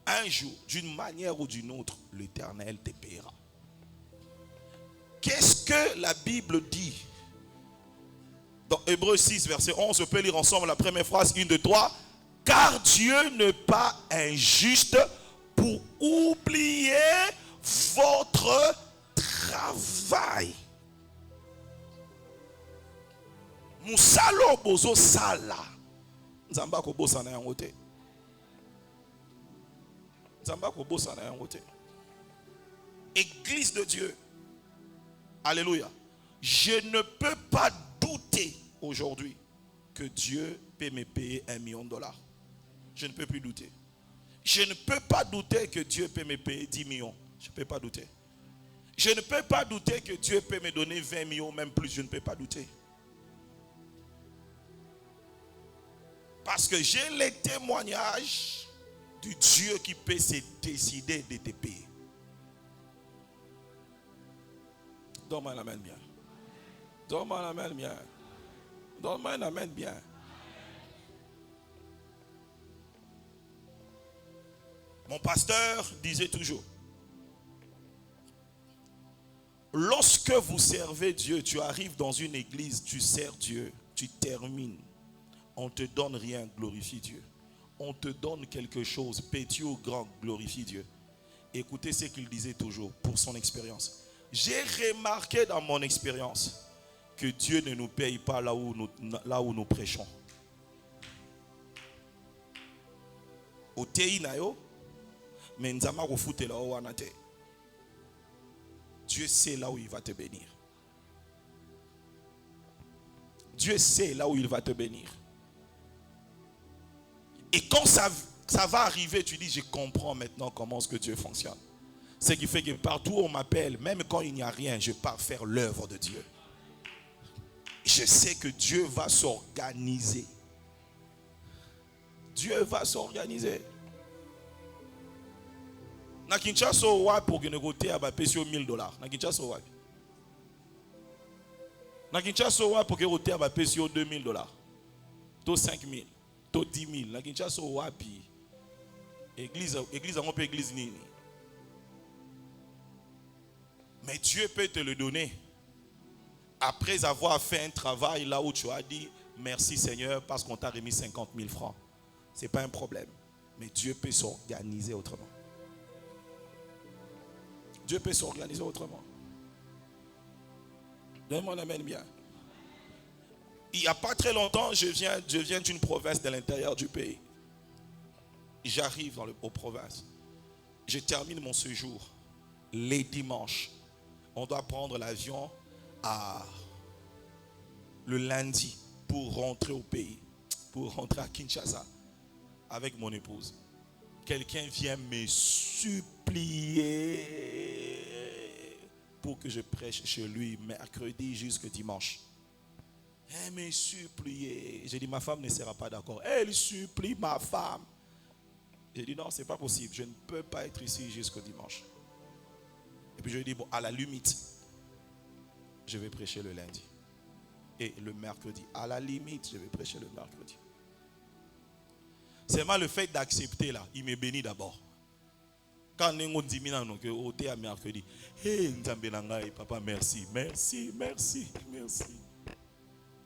un jour, d'une manière ou d'une autre, l'Éternel te paiera. Qu'est-ce que la Bible dit? Dans Hébreux 6, verset 11, on peut lire ensemble la première phrase, 1, 2, 3. Car Dieu n'est pas injuste pour oublier votre travail. Musalo bozo sala. Nzamba ko bosa na yango te. Nzamba ko bosa na yango te. Église de Dieu. Alléluia. Je ne peux pas douter aujourd'hui que Dieu peut me payer $1 million. Je ne peux plus douter. Je ne peux pas douter que Dieu peut me payer 10 millions. Je ne peux pas douter. Je ne peux pas douter que Dieu peut me donner 20 millions, même plus. Je ne peux pas douter. Parce que j'ai les témoignages du Dieu qui peut se décider de te payer. Donne-moi un amen bien. Donne-moi un amen bien. Donne-moi un amen bien. Mon pasteur disait toujours, lorsque vous servez Dieu, tu arrives dans une église, tu sers Dieu, tu termines. On ne te donne rien, glorifie Dieu. On te donne quelque chose, petit ou grand, glorifie Dieu. Écoutez ce qu'il disait toujours pour son expérience. J'ai remarqué dans mon expérience que Dieu ne nous paye pas là où nous prêchons. Au tei nayo, mais nzama refute là où on a. Dieu sait là où il va te bénir. Dieu sait là où il va te bénir. Et quand ça va arriver, tu dis, je comprends maintenant comment est-ce que Dieu fonctionne. Ce qui fait que partout où on m'appelle, même quand il n'y a rien, je pars faire l'œuvre de Dieu. Je sais que Dieu va s'organiser. Dieu va s'organiser. Na Kinshasa wa pour que négoter à passer $1000. Na Kinshasa wa. Na Kinshasa wa pour que négoter à passer $2000. To 5000, to 10 000. Na Kinshasa wa pi. Église on peut église nini. Mais Dieu peut te le donner. Après avoir fait un travail là où tu as dit merci Seigneur parce qu'on t'a remis 50 000 francs. Ce n'est pas un problème. Mais Dieu peut s'organiser autrement. Dieu peut s'organiser autrement. Donne-moi un amen bien. Il n'y a pas très longtemps, je viens d'une province de l'intérieur du pays. J'arrive aux provinces. Je termine mon séjour les dimanches. On doit prendre l'avion le lundi pour rentrer au pays, pour rentrer à Kinshasa avec mon épouse. Quelqu'un vient me supplier pour que je prêche chez lui mercredi jusqu'au dimanche. Elle me suppliait. J'ai dit, ma femme ne sera pas d'accord. Elle supplie ma femme. J'ai dit, non, ce n'est pas possible. Je ne peux pas être ici jusqu'au dimanche. Et puis je lui ai dit, bon, à la limite, je vais prêcher le lundi. Et le mercredi. À la limite, je vais prêcher le mercredi. C'est mal le fait d'accepter là. Il me bénit d'abord. Quand on dit que au thé à mercredi, hey, papa, merci, merci, merci, merci.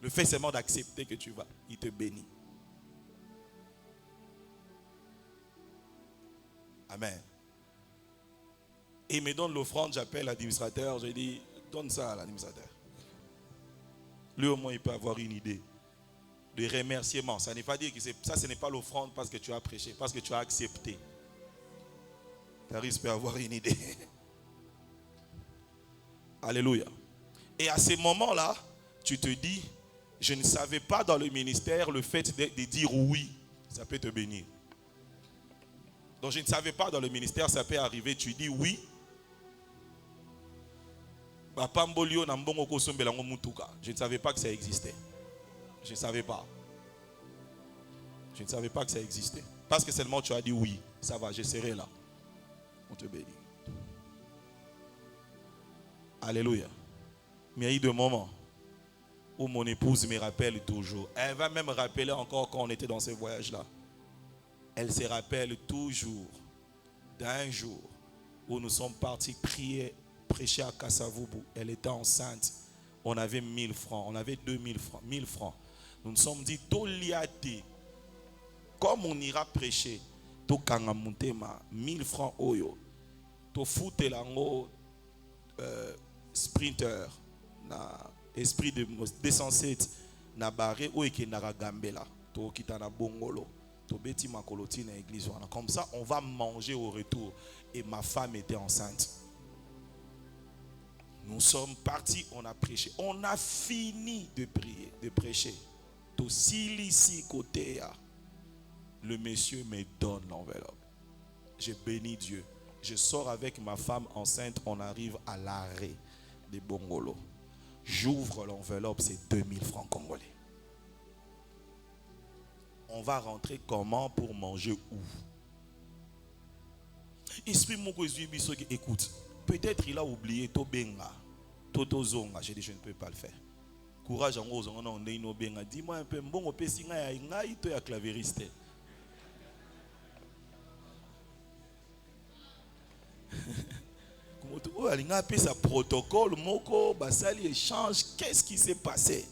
Le fait seulement d'accepter que tu vas, il te bénit. Amen. Et il me donne l'offrande, j'appelle l'administrateur, je dis, donne ça à l'administrateur. Lui au moins il peut avoir une idée de remerciement. Ça ne veut pas dire que ça ce n'est pas l'offrande parce que tu as prêché, parce que tu as accepté. Tu risques d'avoir une idée. Alléluia. Et à ce moment-là, tu te dis, je ne savais pas dans le ministère le fait de dire oui, ça peut te bénir. Donc je ne savais pas dans le ministère, ça peut arriver, tu dis oui. Je ne savais pas que ça existait. Je ne savais pas. Je ne savais pas que ça existait. Parce que seulement tu as dit oui, ça va, je serai là. On te bénit. Alléluia. Mais il y a eu des moments où mon épouse me rappelle toujours. Elle va même rappeler encore quand on était dans ce voyage-là. Elle se rappelle toujours d'un jour où nous sommes partis prier, prêcher à Kasavubu. Elle était enceinte. On avait 1000 francs. On avait 2000 francs. 1000 francs. Nous nous sommes dit, Toliate, comme on ira prêcher, to kangamutema 1000 francs oyo. To foute lango sprinter na esprit de descensé na barré ou eke na gambela. To kita na bongolo. To beti makoloti na église. Comme ça, on va manger au retour. Et ma femme était enceinte. Nous sommes partis, on a prêché. On a fini de prier, de prêcher. To silisi côté ya. Le monsieur me donne l'enveloppe. Je bénis Dieu. Je sors avec ma femme enceinte. On arrive à l'arrêt de Bongolo. J'ouvre l'enveloppe, c'est 2000 francs congolais. On va rentrer comment pour manger où? Esprit mon écoute, peut-être il a oublié Tobenga, Totozonga. J'ai dit, je ne peux pas le faire. Courage en gros, on a une benga. Dis-moi un peu, bon, on peut signer un clavériste. Il a appelé sa protocole, Moko, Basali échange. Qu'est-ce qui s'est passé?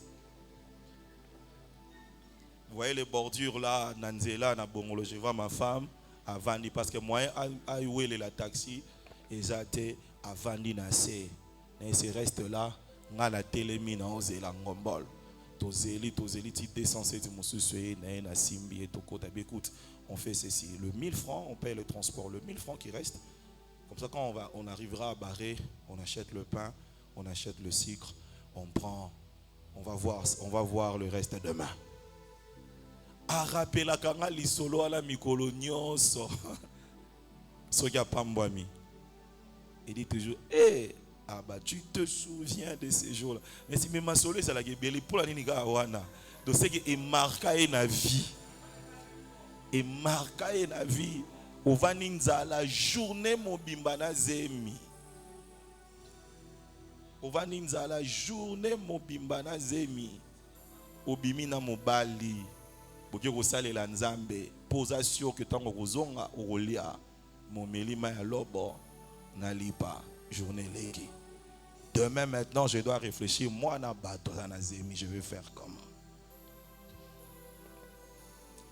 Vous voyez les bordures là, Nanzela, Nabongolo, je vois ma femme à Vandi parce que moi, à oué la taxi, et j'étais à Vandi Nassé. Et ce reste là, on a la télémine en Zéla Ngombol. Tozeli, tu descends, tu me soucies, na Simbi et Toko. Écoute, on fait ceci. Le 1000 francs, on paye le transport. Le 1000 francs qui reste. Comme ça, quand on arrivera à Barré, on achète le pain, on achète le sucre, on prend, on va voir le reste demain. A rappela kanga lisolo ala mikolo nyonso. Soki apambwami. Il dit toujours, hé, ah bah tu te souviens de ces jours-là. Mais si mes masolés, c'est la guébéli pour la niniga awana. Donc c'est qu'il marqua une vie. Et marqua une vie. Au vaninza la journée mobimbana zemi. Au vaninza la journée mobimbana zemi. Obimina mobali. Boke kosale la nzambe. Posation que tango kozonga okolia. Momelima ya lobo na lipa journée leki. Demain maintenant je dois réfléchir. Moi na bato na zemi, je vais faire comment?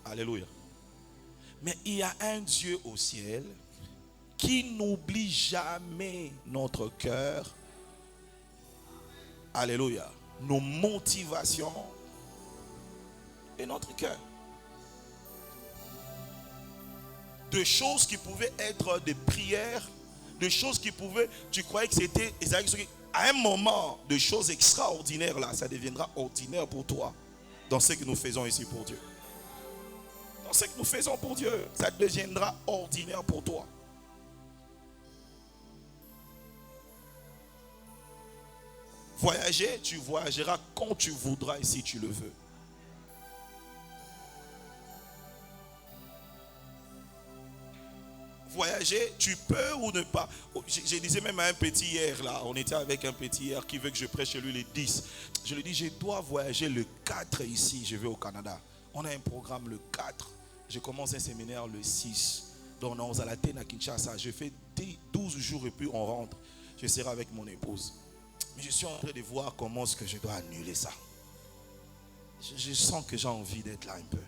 Alléluia. Mais il y a un Dieu au ciel qui n'oublie jamais notre cœur. Alléluia. Nos motivations et notre cœur. De choses qui pouvaient être des prières, de choses qui pouvaient, tu croyais que c'était, à un moment, de choses extraordinaires là, ça deviendra ordinaire pour toi dans ce que nous faisons ici pour Dieu. Dans ce que nous faisons pour Dieu, ça deviendra ordinaire pour toi. Voyager, tu voyageras quand tu voudras et si tu le veux. Voyager, tu peux ou ne pas. Je disais même à un petit hier là, on était avec un petit hier qui veut que je prêche chez lui les 10. Je lui dis, je dois voyager le 4 ici, je vais au Canada. On a un programme le 4. Je commence un séminaire le 6. Donc on a la tête à Kinshasa. Je fais 12 jours et puis on rentre. Je serai avec mon épouse. Mais je suis en train de voir comment est-ce que je dois annuler ça. Je sens que j'ai envie d'être là un peu.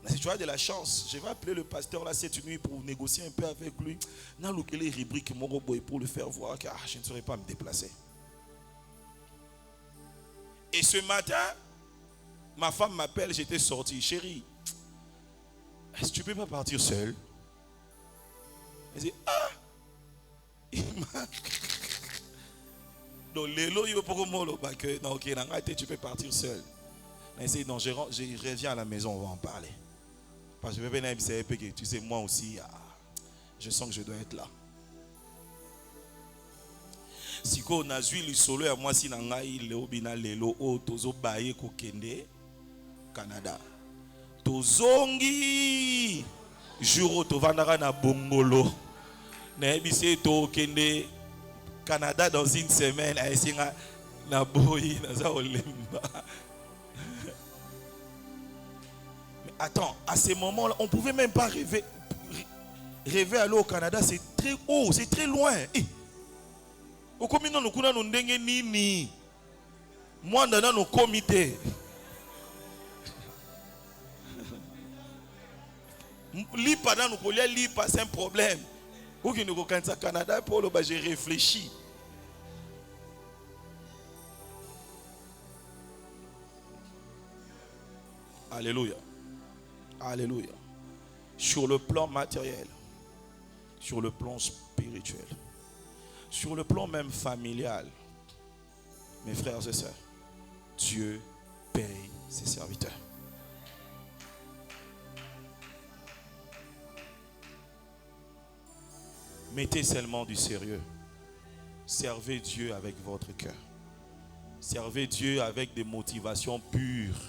Mais si tu as de la chance, je vais appeler le pasteur là cette nuit pour négocier un peu avec lui. Dans les rubriques pour le faire voir que je ne saurais pas me déplacer. Et ce matin, ma femme m'appelle, j'étais sorti. Chérie, est-ce que tu peux pas partir seule? Elle dit, ah! Donc, non, ok, tu peux partir seul. Non, je reviens à la maison, on va en parler. Parce que tu sais, moi aussi, je sens que je dois être là. Si on a vu le solo à moi, si on a eu le bina lelo o tozo baye ko kende Canada. Tozongi jour to vandara na bongolo. Na ebise to kende Canada dans une semaine. Aïsinga na boyi na za olemba. Mais attends, à ces moments-là, on ne pouvait même pas rêver aller au Canada. C'est très haut, c'est très loin. Au comité, nous avons ndenge nini. Moi, dans nos comités. Lipa dans nos collègues, lipa, c'est un problème. Au Canada, pour le j'ai réfléchi. Alléluia. Alléluia. Sur le plan matériel, sur le plan spirituel, sur le plan même familial, mes frères et sœurs, Dieu paye ses serviteurs. Mettez seulement du sérieux. Servez Dieu avec votre cœur. Servez Dieu avec des motivations pures.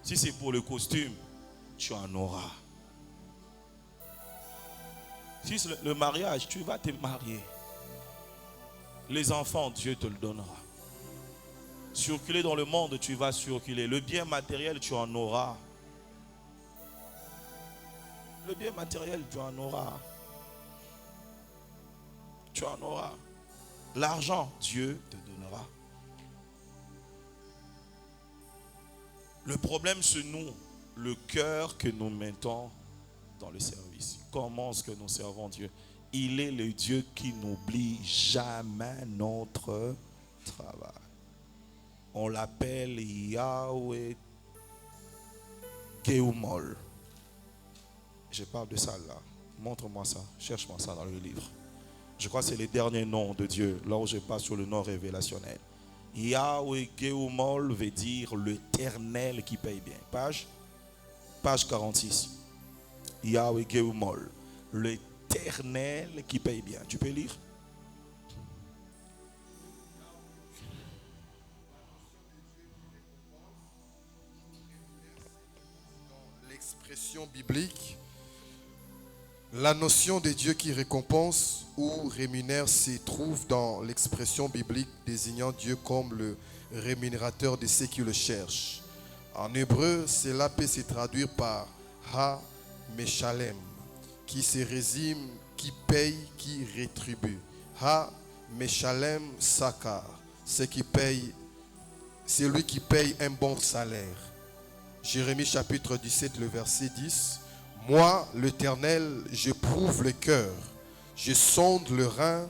Si c'est pour le costume, tu en auras. Si c'est le mariage, tu vas te marier. Les enfants, Dieu te le donnera. Circuler dans le monde, tu vas circuler. Le bien matériel, tu en auras. Le bien matériel, tu en auras. Tu en auras. L'argent, Dieu te donnera. Le problème, c'est nous, le cœur que nous mettons dans le service. Comment est-ce que nous servons Dieu? Il est le Dieu qui n'oublie jamais notre travail. On l'appelle Yahweh Geumol. Je parle de ça là. Montre-moi ça. Cherche-moi ça dans le livre. Je crois que c'est les derniers noms de Dieu. Là où je passe sur le nom révélationnel. Yahweh Geumol veut dire l'Éternel qui paye bien. Page 46. Yahweh Geumol. L'Éternel l'Éternel qui paye bien. Tu peux lire? L'expression biblique, la notion de Dieu qui récompense ou rémunère se trouve dans l'expression biblique désignant Dieu comme le rémunérateur de ceux qui le cherchent. En hébreu, cela peut se traduire par Ha-Meshalem, qui se résume, qui paye, qui rétribue. Ha-Meshalem Sakar, c'est lui qui paye un bon salaire. Jérémie chapitre 17, le verset 10. Moi, l'Éternel, je prouve le cœur, je sonde le rein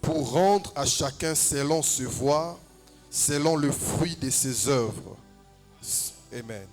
pour rendre à chacun selon ses voies, selon le fruit de ses œuvres. Amen.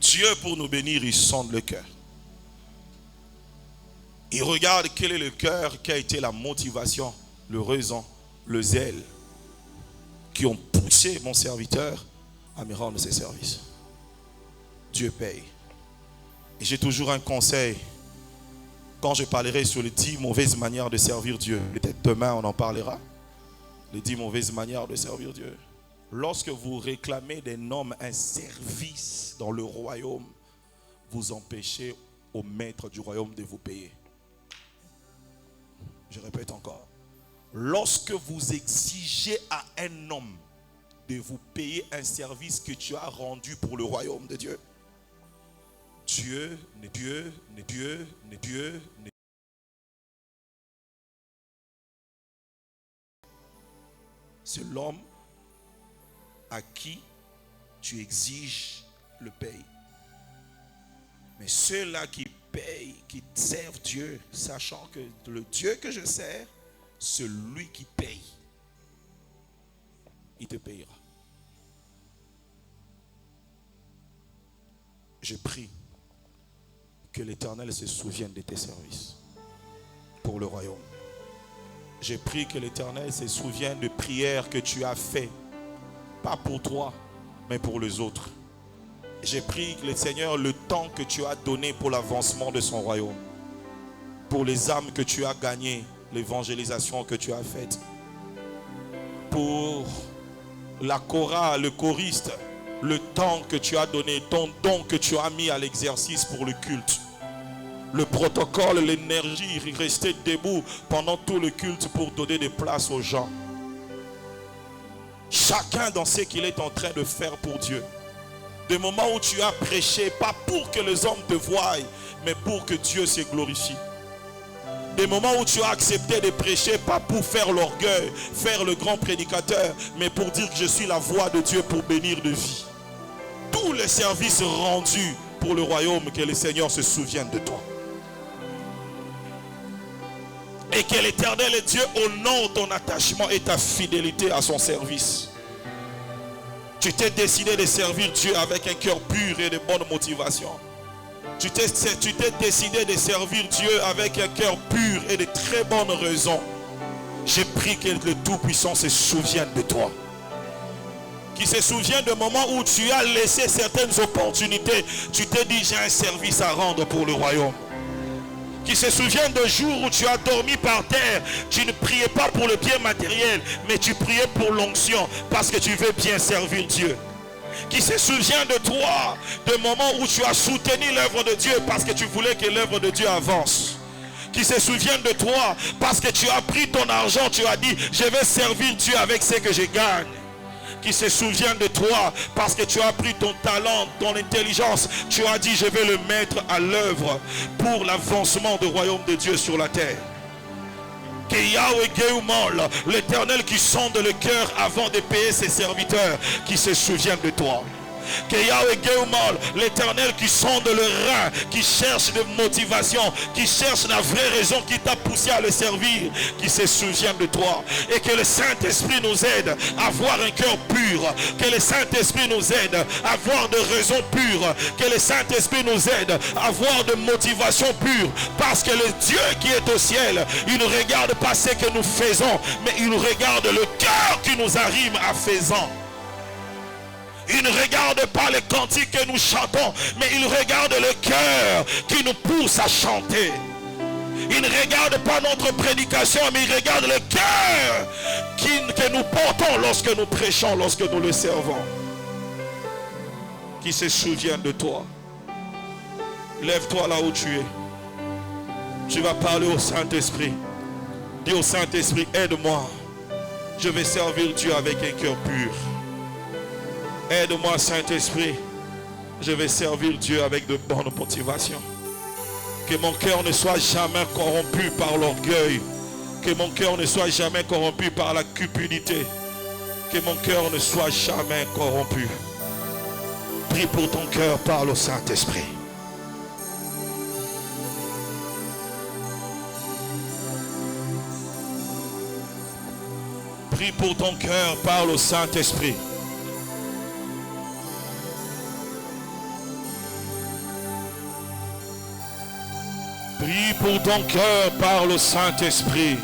Dieu, pour nous bénir, il sonde le cœur. Il regarde quel est le cœur, quelle a été la motivation, le raison, le zèle qui ont poussé mon serviteur à me rendre ses services. Dieu paye. Et j'ai toujours un conseil. Quand je parlerai sur les 10 mauvaises manières de servir Dieu, peut-être demain on en parlera, les 10 mauvaises manières de servir Dieu. Lorsque vous réclamez d'un homme un service dans le royaume, vous empêchez au maître du royaume de vous payer. Je répète encore. Lorsque vous exigez à un homme de vous payer un service que tu as rendu pour le royaume de Dieu, c'est l'homme à qui tu exiges le paye. Mais ceux-là qui payent, qui servent Dieu, sachant que le Dieu que je sers, celui qui paye, il te payera. Je prie que l'Éternel se souvienne de tes services pour le royaume. Je prie que l'Éternel se souvienne de prières que tu as faites, pas pour toi, mais pour les autres. J'ai prié que le Seigneur, le temps que tu as donné pour l'avancement de son royaume, pour les âmes que tu as gagnées, l'évangélisation que tu as faite, pour la chorale, le choriste, le temps que tu as donné, ton don que tu as mis à l'exercice pour le culte, le protocole, l'énergie, rester debout pendant tout le culte pour donner des places aux gens. Chacun dans ce qu'il est en train de faire pour Dieu. Des moments où tu as prêché, pas pour que les hommes te voient, mais pour que Dieu se glorifie. Des moments où tu as accepté de prêcher, pas pour faire l'orgueil, faire le grand prédicateur, mais pour dire que je suis la voix de Dieu pour bénir de vie. Tous les services rendus pour le royaume, que le Seigneur se souvienne de toi. Et que l'Éternel Dieu honore ton attachement et ta fidélité à son service. Tu t'es décidé de servir Dieu avec un cœur pur et de bonnes motivations. Tu t'es décidé de servir Dieu avec un cœur pur et de très bonnes raisons. J'ai prié que le Tout-Puissant se souvienne de toi. Qu'il se souvienne de moments où tu as laissé certaines opportunités. Tu t'es dit, j'ai un service à rendre pour le royaume. Qui se souviennent de jours où tu as dormi par terre, tu ne priais pas pour le bien matériel, mais tu priais pour l'onction, parce que tu veux bien servir Dieu. Qui se souvient de toi, de moments où tu as soutenu l'œuvre de Dieu, parce que tu voulais que l'œuvre de Dieu avance. Qui se souviennent de toi, parce que tu as pris ton argent, tu as dit, je vais servir Dieu avec ce que je gagne. qui se souviennent de toi parce que tu as pris ton talent, ton intelligence. Tu as dit, je vais le mettre à l'œuvre pour l'avancement du royaume de Dieu sur la terre. Que Yahweh Geumol, l'Éternel qui sonde le cœur avant de payer ses serviteurs, qui se souviennent de toi. Que Yahweh Geumol, l'Éternel qui sonde le rein, qui cherche des motivations, qui cherche la vraie raison qui t'a poussé à le servir, qui se souvienne de toi. Et que le Saint-Esprit nous aide à avoir un cœur pur. Que le Saint-Esprit nous aide à avoir de raisons pures. Que le Saint-Esprit nous aide à avoir de motivations pures. Parce que le Dieu qui est au ciel, il ne regarde pas ce que nous faisons, mais il regarde le cœur qui nous arrive à faisant. Il ne regarde pas les cantiques que nous chantons, mais il regarde le cœur qui nous pousse à chanter. Il ne regarde pas notre prédication, mais il regarde le cœur que nous portons lorsque nous prêchons, lorsque nous le servons. Qui se souviennent de toi. Lève-toi là où tu es. Tu vas parler au Saint-Esprit. Dis au Saint-Esprit, aide-moi. Je vais servir Dieu avec un cœur pur. Aide-moi, Saint-Esprit. Je vais servir Dieu avec de bonnes motivations. Que mon cœur ne soit jamais corrompu par l'orgueil. Que mon cœur ne soit jamais corrompu par la cupidité. Que mon cœur ne soit jamais corrompu. Prie pour ton cœur, parle au Saint-Esprit. Prie pour ton cœur, parle au Saint-Esprit. Prie pour ton cœur, parle au Saint-Esprit.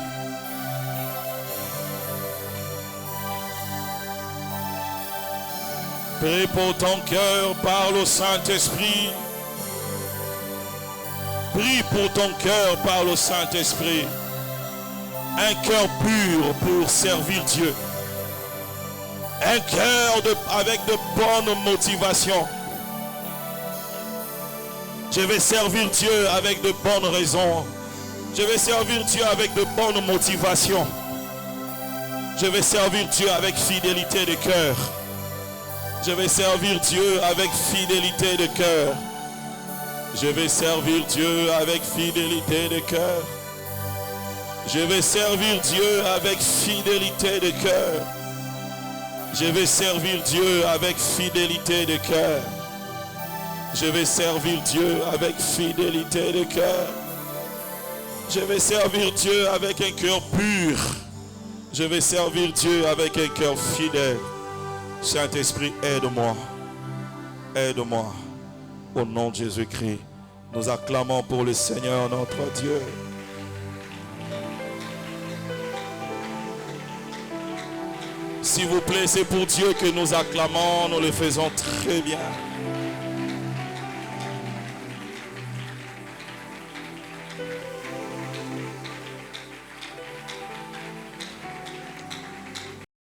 Prie pour ton cœur, parle au Saint-Esprit. Prie pour ton cœur, parle au Saint-Esprit. Un cœur pur pour servir Dieu. Un cœur avec de bonnes motivations. Je vais servir Dieu avec de bonnes raisons. Je vais servir Dieu avec de bonnes motivations. Je vais servir Dieu avec fidélité de cœur. Je vais servir Dieu avec fidélité de cœur. Je vais servir Dieu avec fidélité de cœur. Je vais servir Dieu avec fidélité de cœur. Je vais servir Dieu avec fidélité de cœur. Je vais servir Dieu avec fidélité de cœur. Je vais servir Dieu avec un cœur pur. Je vais servir Dieu avec un cœur fidèle. Saint-Esprit, aide-moi. Aide-moi. Au nom de Jésus-Christ, nous acclamons pour le Seigneur notre Dieu. S'il vous plaît, c'est pour Dieu que nous acclamons. Nous le faisons très bien.